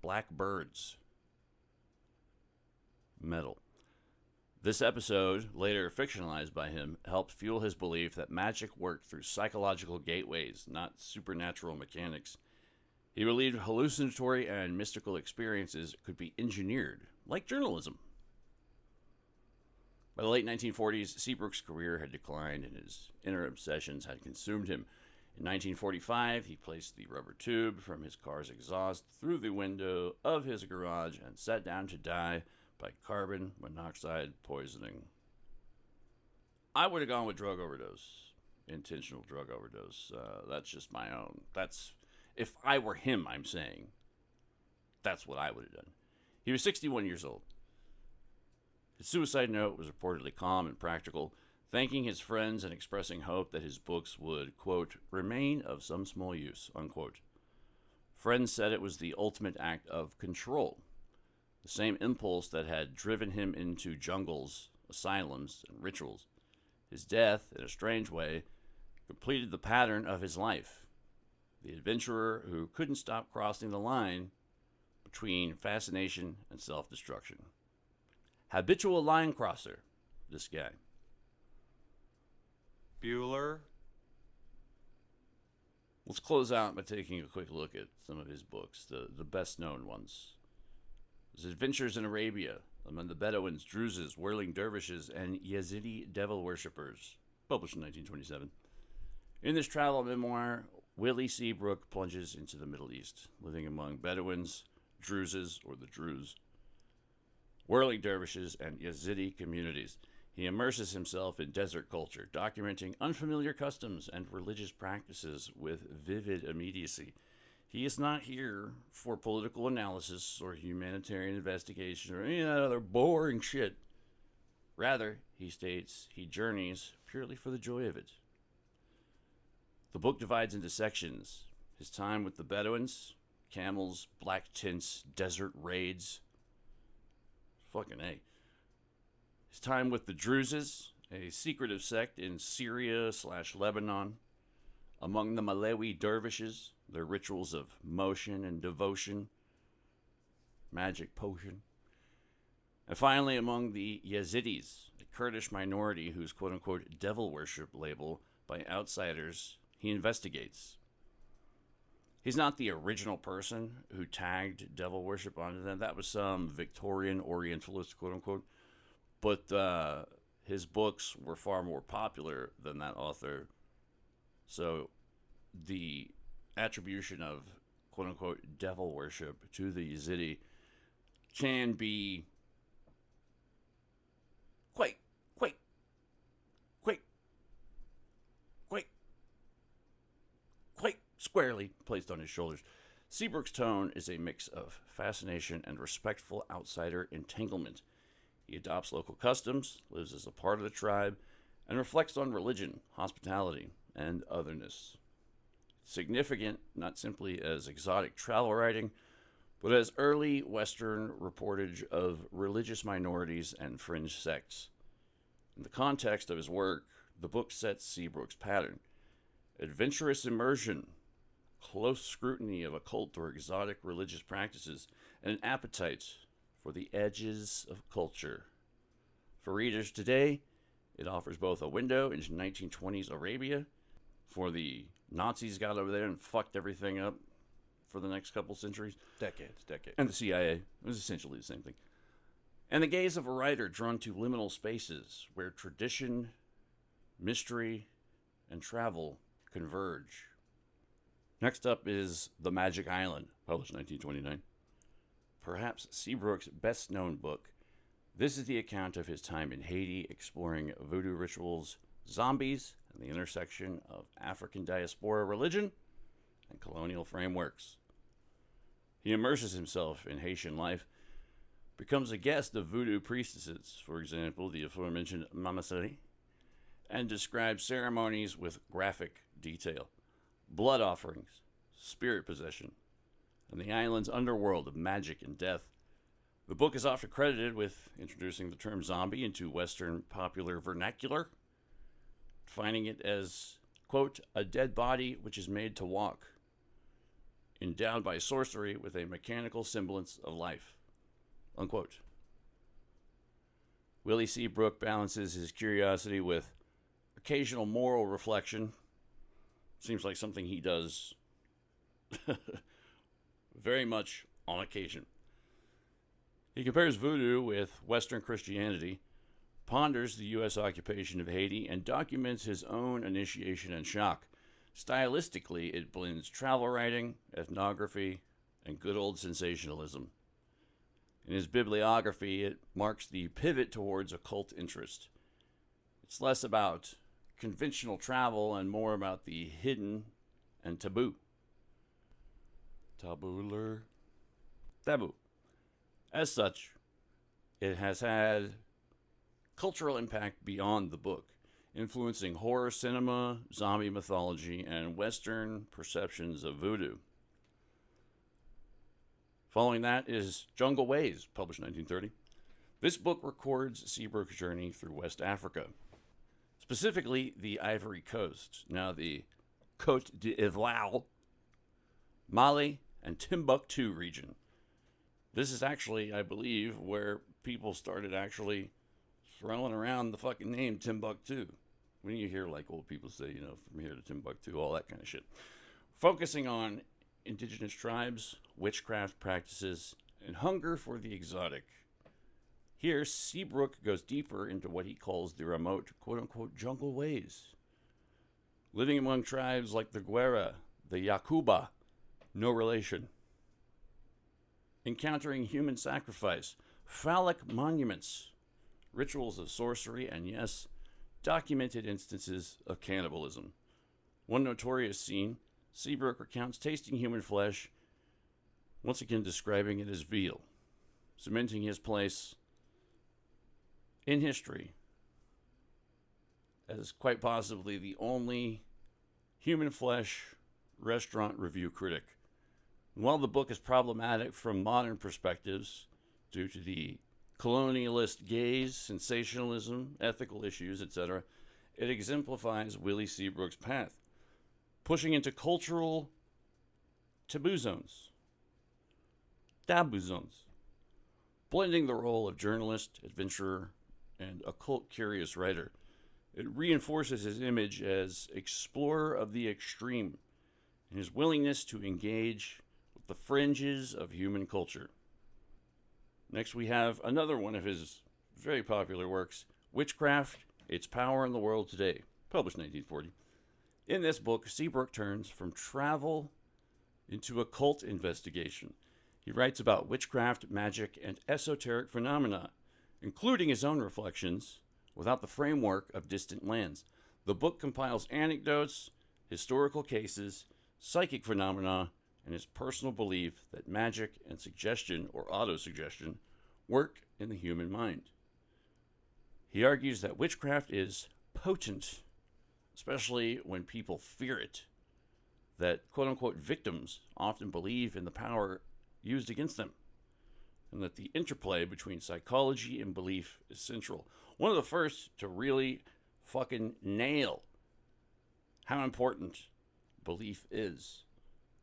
black birds. Metal. This episode, later fictionalized by him, helped fuel his belief that magic worked through psychological gateways, not supernatural mechanics. He believed hallucinatory and mystical experiences could be engineered, like journalism. By the late 1940s, Seabrook's career had declined and his inner obsessions had consumed him. In 1945, he placed the rubber tube from his car's exhaust through the window of his garage and sat down to die by carbon monoxide poisoning. I would have gone with drug overdose, intentional drug overdose. That's just my own. That's, if I were him, I'm saying, that's what I would have done. He was 61 years old. His suicide note was reportedly calm and practical, thanking his friends and expressing hope that his books would, quote, remain of some small use, unquote. Friends said it was the ultimate act of control, the same impulse that had driven him into jungles, asylums, and rituals. His death, in a strange way, completed the pattern of his life. The adventurer who couldn't stop crossing the line between fascination and self-destruction. Habitual line crosser, this guy. Bueller. Let's close out by taking a quick look at some of his books, the best-known ones. His Adventures in Arabia, among the Bedouins, Druzes, Whirling Dervishes, and Yazidi Devil Worshippers, published in 1927. In this travel memoir, Willie Seabrook plunges into the Middle East, living among Bedouins, Druzes, or the Druze, Whirling Dervishes, and Yazidi communities. He immerses himself in desert culture, documenting unfamiliar customs and religious practices with vivid immediacy. He is not here for political analysis or humanitarian investigation or any of that other boring shit. Rather, he states he journeys purely for the joy of it. The book divides into sections: his time with the Bedouins, camels, black tints, desert raids. Fucking A. His time with the Druzes, a secretive sect in Syria/Lebanon. Among the Malawi dervishes, their rituals of motion and devotion, magic potion. And finally, among the Yazidis, a Kurdish minority whose quote-unquote devil worship label by outsiders he investigates. He's not the original person who tagged devil worship onto them. That was some Victorian Orientalist, quote-unquote. But his books were far more popular than that author. So the attribution of quote-unquote devil worship to the Yazidi can be quite squarely placed on his shoulders. Seabrook's tone is a mix of fascination and respectful outsider entanglement. He adopts local customs, lives as a part of the tribe, and reflects on religion, hospitality, and otherness. Significant, not simply as exotic travel writing, but as early Western reportage of religious minorities and fringe sects. In the context of his work, the book sets Seabrook's pattern: adventurous immersion, close scrutiny of occult or exotic religious practices, and an appetite for the edges of culture. For readers today, it offers both a window into 1920s Arabia, for the Nazis got over there and fucked everything up for the next couple centuries. Decades. And the CIA. It was essentially the same thing. And the gaze of a writer drawn to liminal spaces where tradition, mystery, and travel converge. Next up is The Magic Island, published in 1929. Perhaps Seabrook's best-known book, This is the account of his time in Haiti, exploring voodoo rituals, zombies, and the intersection of African diaspora religion and colonial frameworks. He immerses himself in Haitian life, becomes a guest of voodoo priestesses, for example, the aforementioned Mama Sari, and describes ceremonies with graphic detail, blood offerings, spirit possession, and the island's underworld of magic and death. The book is often credited with introducing the term zombie into Western popular vernacular, defining it as, quote, a dead body which is made to walk, endowed by sorcery with a mechanical semblance of life, unquote. Willie Seabrook balances his curiosity with occasional moral reflection. Seems like something he does very much on occasion. He compares voodoo with Western Christianity, ponders the U.S. occupation of Haiti, and documents his own initiation and shock. Stylistically, it blends travel writing, ethnography, and good old sensationalism. In his bibliography, it marks the pivot towards occult interest. It's less about conventional travel and more about the hidden and taboo. Taboo. As such, it has had cultural impact beyond the book, influencing horror cinema, zombie mythology, and Western perceptions of voodoo. Following that is Jungle Ways, published 1930. This book records Seabrook's journey through West Africa, specifically the Ivory Coast, now the Côte d'Ivoire, Mali, and Timbuktu region. This is actually, I believe, where people started actually throwing around the fucking name Timbuktu. When you hear like old people say, you know, from here to Timbuktu, all that kind of shit. Focusing on indigenous tribes, witchcraft practices, and hunger for the exotic. Here, Seabrook goes deeper into what he calls the remote, quote-unquote, jungle ways. Living among tribes like the Guera, the Yakuba, no relation. Encountering human sacrifice, phallic monuments, rituals of sorcery, and yes, documented instances of cannibalism. One notorious scene, Seabrook recounts tasting human flesh, once again describing it as veal, cementing his place in history as quite possibly the only human flesh restaurant review critic. And while the book is problematic from modern perspectives due to the colonialist gaze, sensationalism, ethical issues, etc., it exemplifies Willie Seabrook's path, pushing into cultural taboo zones, blending the role of journalist, adventurer, and occult-curious writer. It reinforces his image as explorer of the extreme and his willingness to engage with the fringes of human culture. Next, we have another one of his very popular works, Witchcraft, Its Power in the World Today, published 1940. In this book, Seabrook turns from travel into occult investigation. He writes about witchcraft, magic, and esoteric phenomena, including his own reflections, without the framework of distant lands. The book compiles anecdotes, historical cases, psychic phenomena, and his personal belief that magic and suggestion or autosuggestion work in the human mind. He argues that witchcraft is potent, especially when people fear it, that quote-unquote victims often believe in the power used against them, and that the interplay between psychology and belief is central. One of the first to really fucking nail how important belief is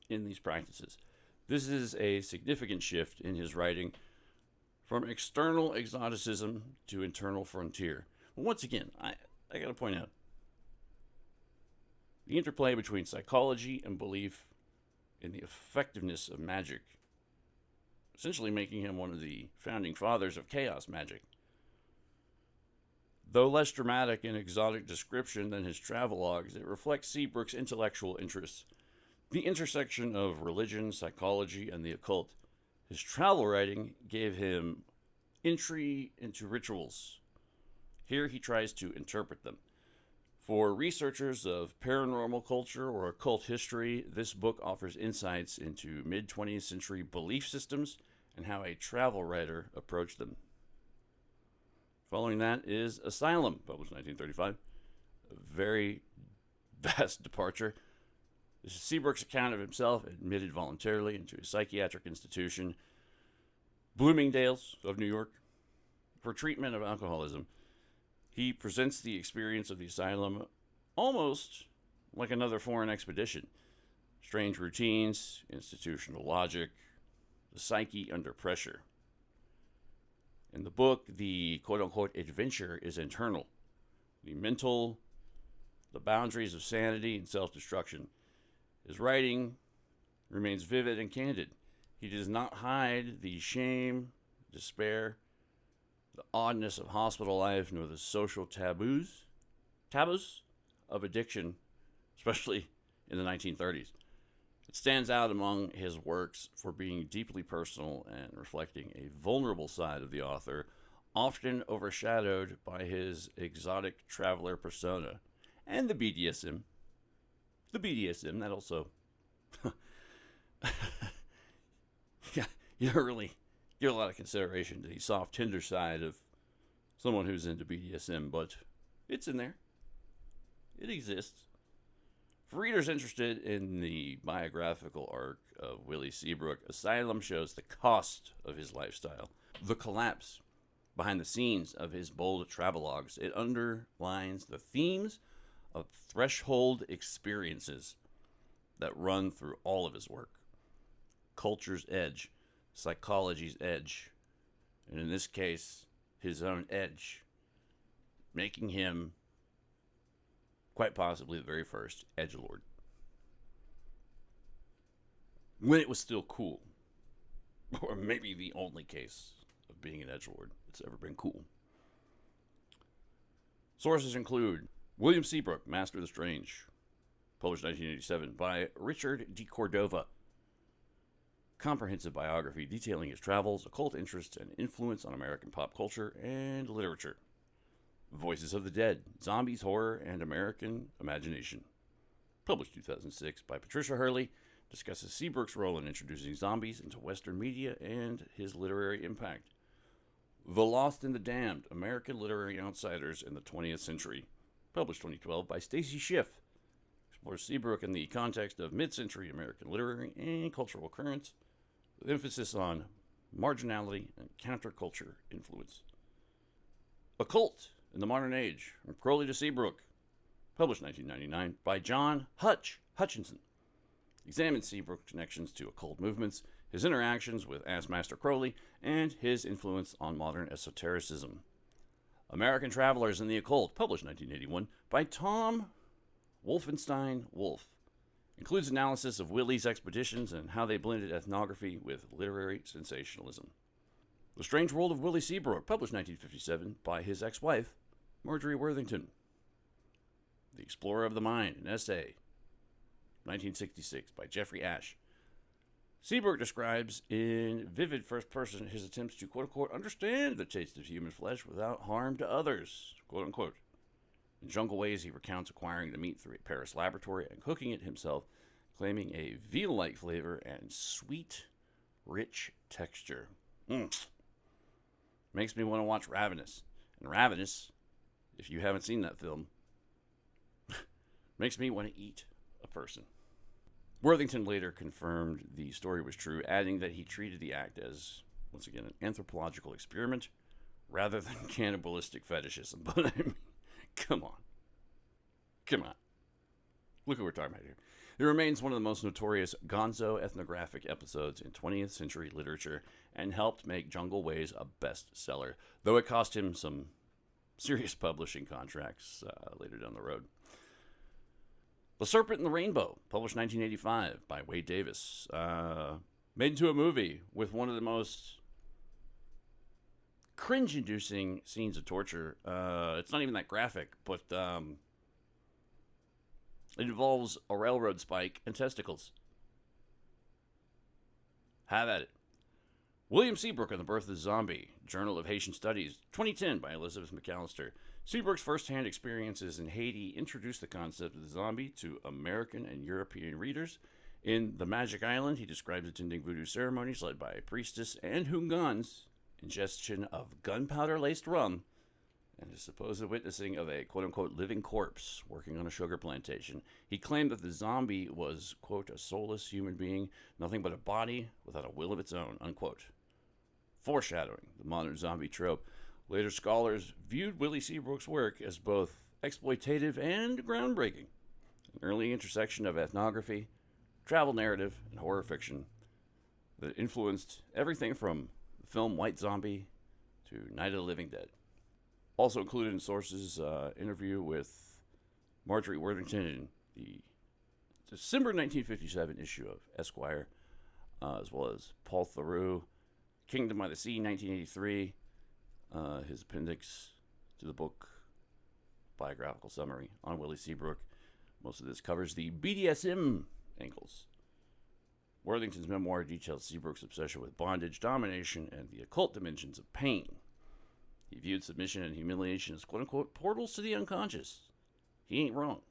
in these practices. This is a significant shift in his writing from external exoticism to internal frontier. But once again, I got to point out, the interplay between psychology and belief in the effectiveness of magic, essentially making him one of the founding fathers of chaos magic. Though less dramatic and exotic description than his travelogues, it reflects Seabrook's intellectual interests, the intersection of religion, psychology, and the occult. His travel writing gave him entry into rituals. Here he tries to interpret them. For researchers of paranormal culture or occult history, this book offers insights into mid-20th century belief systems and how a travel writer approached them. Following that is Asylum, published in 1935. A very vast departure. This is Seabrook's account of himself admitted voluntarily into a psychiatric institution, Bloomingdale's of New York, for treatment of alcoholism. He presents the experience of the asylum almost like another foreign expedition. Strange routines, institutional logic, the psyche under pressure. In the book, the quote-unquote adventure is internal. The mental, the boundaries of sanity and self-destruction. His writing remains vivid and candid. He does not hide the shame, despair, the oddness of hospital life, nor the social taboos of addiction, especially in the 1930s. It stands out among his works for being deeply personal and reflecting a vulnerable side of the author, often overshadowed by his exotic traveler persona and the BDSM. The BDSM, that also... yeah, you don't really give a lot of consideration to the soft, tender side of someone who's into BDSM, but it's in there. It exists. For readers interested in the biographical arc of Willie Seabrook, Asylum shows the cost of his lifestyle, the collapse behind the scenes of his bold travelogues. It underlines the themes of threshold experiences that run through all of his work. Culture's edge, psychology's edge, and in this case, his own edge, making him quite possibly the very first edgelord. When it was still cool. Or maybe the only case of being an edgelord that's ever been cool. Sources include William Seabrook, Master of the Strange, published 1987 by Richard D. Cordova. Comprehensive biography detailing his travels, occult interests, and influence on American pop culture and literature. Voices of the Dead, Zombies, Horror, and American Imagination. Published 2006 by Patricia Hurley, discusses Seabrook's role in introducing zombies into Western media and his literary impact. The Lost and the Damned, American Literary Outsiders in the 20th Century. Published 2012 by Stacy Schiff. Explores Seabrook in the context of mid-century American literary and cultural currents, with emphasis on marginality and counterculture influence. Occult in the Modern Age, from Crowley to Seabrook, published 1999 by John Hutchinson. Examines Seabrook's connections to occult movements, his interactions with Ask Master Crowley, and his influence on modern esotericism. American Travelers in the Occult, published 1981 by Tom Wolfenstein Wolf. Includes analysis of Willie's expeditions and how they blended ethnography with literary sensationalism. The Strange World of Willie Seabrook, published 1957 by his ex-wife, Marjorie Worthington. The Explorer of the Mind, an essay, 1966 by Jeffrey Ashe. Seabrook describes in vivid first person his attempts to, quote-unquote, understand the taste of human flesh without harm to others, quote-unquote. In Jungle Ways, he recounts acquiring the meat through a Paris laboratory and cooking it himself, claiming a veal-like flavor and sweet, rich texture. Makes me want to watch Ravenous. And Ravenous, if you haven't seen that film, makes me want to eat a person. Worthington later confirmed the story was true, adding that he treated the act as, once again, an anthropological experiment rather than cannibalistic fetishism. But I mean, come on. Look what we're talking about here. It remains one of the most notorious Gonzo ethnographic episodes in 20th century literature and helped make Jungle Ways a bestseller, though it cost him some serious publishing contracts later down the road. The Serpent and the Rainbow, published 1985 by Wade Davis. Made into a movie with one of the most cringe-inducing scenes of torture. It's not even that graphic, but it involves a railroad spike and testicles. Have at it. William Seabrook on the Birth of the Zombie, Journal of Haitian Studies, 2010 by Elizabeth McAllister. Seabrook's first-hand experiences in Haiti introduced the concept of the zombie to American and European readers. In The Magic Island, he describes attending voodoo ceremonies led by a priestess and Hungan's ingestion of gunpowder-laced rum and his supposed witnessing of a quote-unquote living corpse working on a sugar plantation. He claimed that the zombie was, quote, a soulless human being, nothing but a body without a will of its own, unquote. Foreshadowing the modern zombie trope. Later scholars viewed Willie Seabrook's work as both exploitative and groundbreaking, an early intersection of ethnography, travel narrative, and horror fiction that influenced everything from the film White Zombie to Night of the Living Dead. Also included in sources, interview with Marjorie Worthington in the December 1957 issue of Esquire, as well as Paul Theroux, Kingdom by the Sea, 1983, his appendix to the book, biographical summary on Willie Seabrook. Most of this covers the BDSM angles. Worthington's memoir details Seabrook's obsession with bondage, domination, and the occult dimensions of pain. He viewed submission and humiliation as quote-unquote portals to the unconscious. He ain't wrong,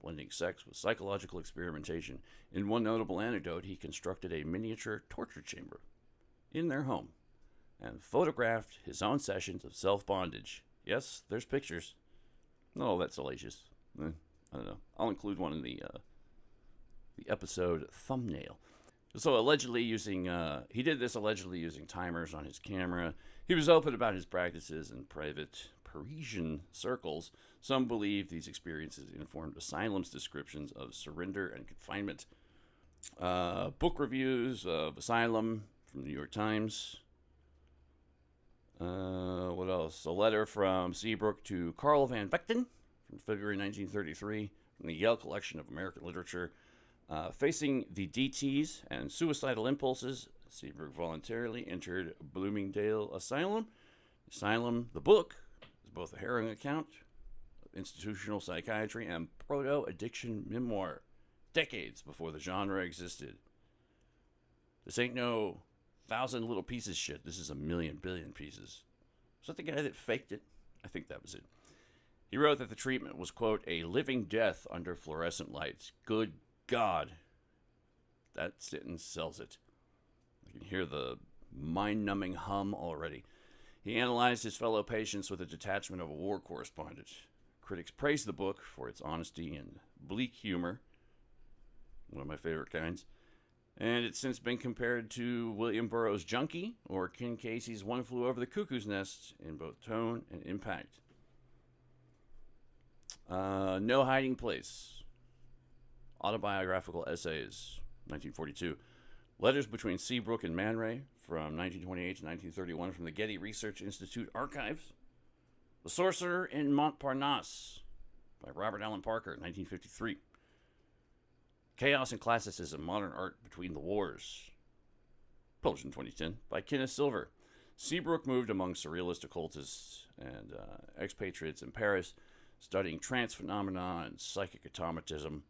blending sex with psychological experimentation. In one notable anecdote, he constructed a miniature torture chamber in their home and photographed his own sessions of self-bondage. Yes, there's pictures. No, that's salacious. I don't know. I'll include one in the episode thumbnail. So allegedly using, he did this allegedly using timers on his camera. He was open about his practices in private Parisian circles. Some believe these experiences informed Asylums' descriptions of surrender and confinement. Book reviews of Asylum from the New York Times. What else? A letter from Seabrook to Carl Van Vechten from February 1933 from the Yale Collection of American Literature. Facing the DTs and suicidal impulses, Seabrook voluntarily entered Bloomingdale Asylum. Asylum, the book, is both a harrowing account of institutional psychiatry and proto-addiction memoir, decades before the genre existed. This ain't no 1,000 little pieces shit. This is 1,000,000 billion pieces. Was that the guy that faked it? I think that was it. He wrote that the treatment was, quote, a living death under fluorescent lights. Good God. That sentence sells it. You can hear the mind-numbing hum already. He analyzed his fellow patients with the detachment of a war correspondent. Critics praised the book for its honesty and bleak humor, one of my favorite kinds, and it's since been compared to William Burroughs' Junkie or Ken Casey's One Flew Over the Cuckoo's Nest in both tone and impact. No Hiding Place. Autobiographical Essays, 1942. Letters between Seabrook and Man Ray from 1928 to 1931 from the Getty Research Institute Archives. The Sorcerer in Montparnasse by Robert Allen Parker, 1953. Chaos and Classicism, Modern Art Between the Wars, published in 2010 by Kenneth Silver. Seabrook moved among surrealist occultists and expatriates in Paris, studying trance phenomena and psychic automatism.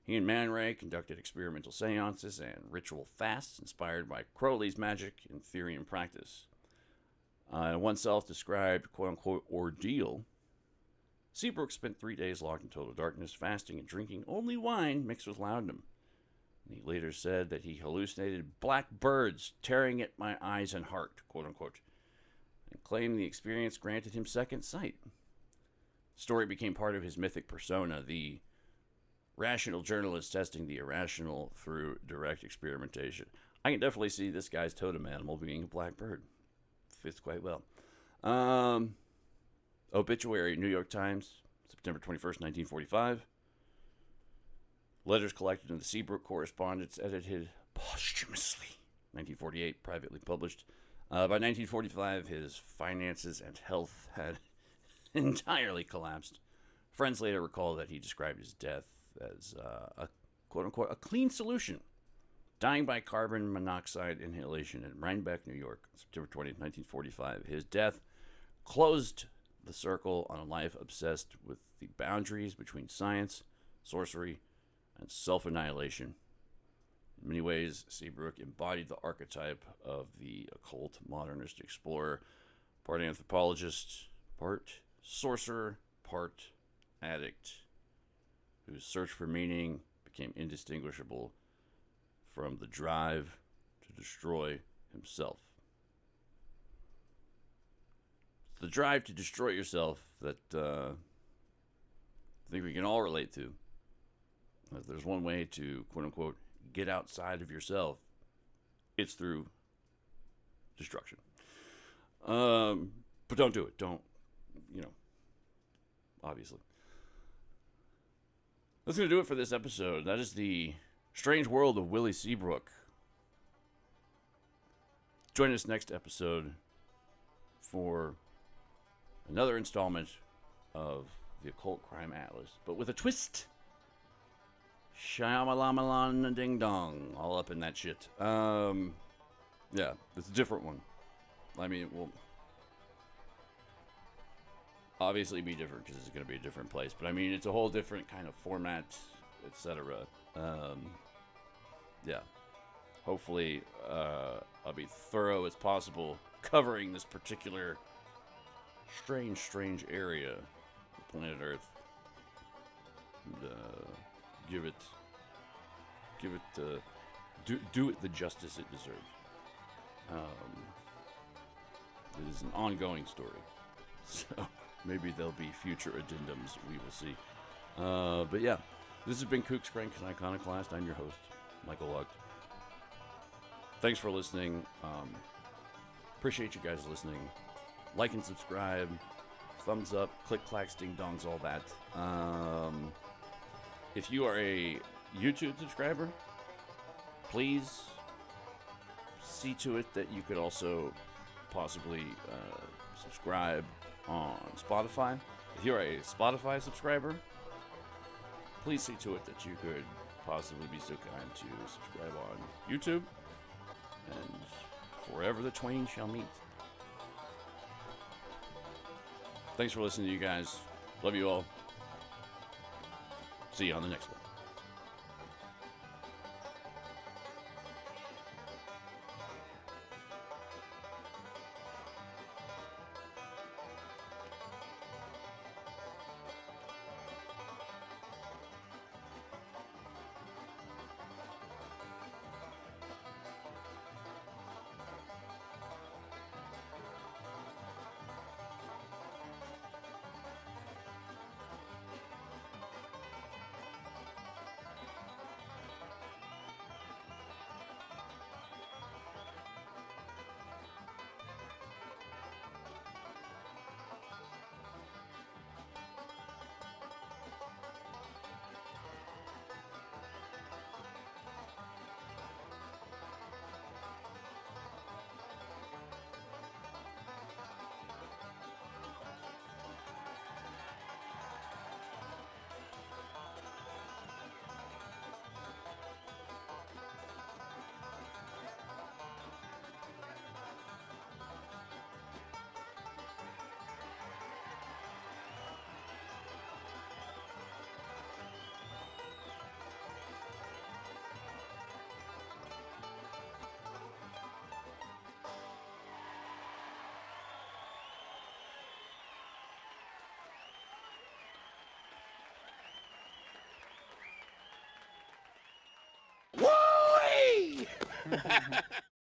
He and Man Ray conducted experimental seances and ritual fasts inspired by Crowley's magic in theory and practice. One self-described quote-unquote ordeal. Seabrook spent 3 days locked in total darkness, fasting and drinking only wine mixed with laudanum. And he later said that he hallucinated black birds tearing at my eyes and heart, quote-unquote, and claimed the experience granted him second sight. The story became part of his mythic persona, the rational journalist testing the irrational through direct experimentation. I can definitely see this guy's totem animal being a black bird. Fits quite well. Obituary, New York Times, September 21st, 1945. Letters collected in the Seabrook Correspondence, edited posthumously, 1948, privately published. By 1945, his finances and health had entirely collapsed. Friends later recall that he described his death as a quote-unquote a clean solution, dying by carbon monoxide inhalation in Rhinebeck, New York, September 20th, 1945. His death closed the circle on a life obsessed with the boundaries between science, sorcery, and self-annihilation. In many ways, Seabrook embodied the archetype of the occult modernist explorer, part anthropologist, part sorcerer, part addict, whose search for meaning became indistinguishable from the drive to destroy himself. It's the drive to destroy yourself that I think we can all relate to. If there's one way to, quote unquote, get outside of yourself, it's through destruction. But don't do it. Don't, obviously. That's going to do it for this episode. That is the strange world of Willie Seabrook. Join us next episode for another installment of the Occult Crime Atlas, but with a twist. Shyamalan ding dong, all up in that shit. Yeah, it's a different one. I mean, it will obviously be different because it's going to be a different place, but I mean, it's a whole different kind of format, etc. Yeah, hopefully I'll be thorough as possible covering this particular strange area of planet Earth. And, do it the justice it deserves. It is an ongoing story, so maybe there'll be future addendums. We will see. But yeah, this has been Kooks, Cranks, and Iconoclast. I'm your host, Michael Luck. Thanks for listening. Appreciate you guys listening. Like and subscribe. Thumbs up, click, clacks, ding dongs, all that. If you are a YouTube subscriber, please see to it that you could also possibly subscribe on Spotify. If you're a Spotify subscriber, please see to it that you could possibly be so kind to subscribe on YouTube. And forever the twain shall meet. Thanks for listening, you guys. Love you all. See you on the next one. Woo-wee!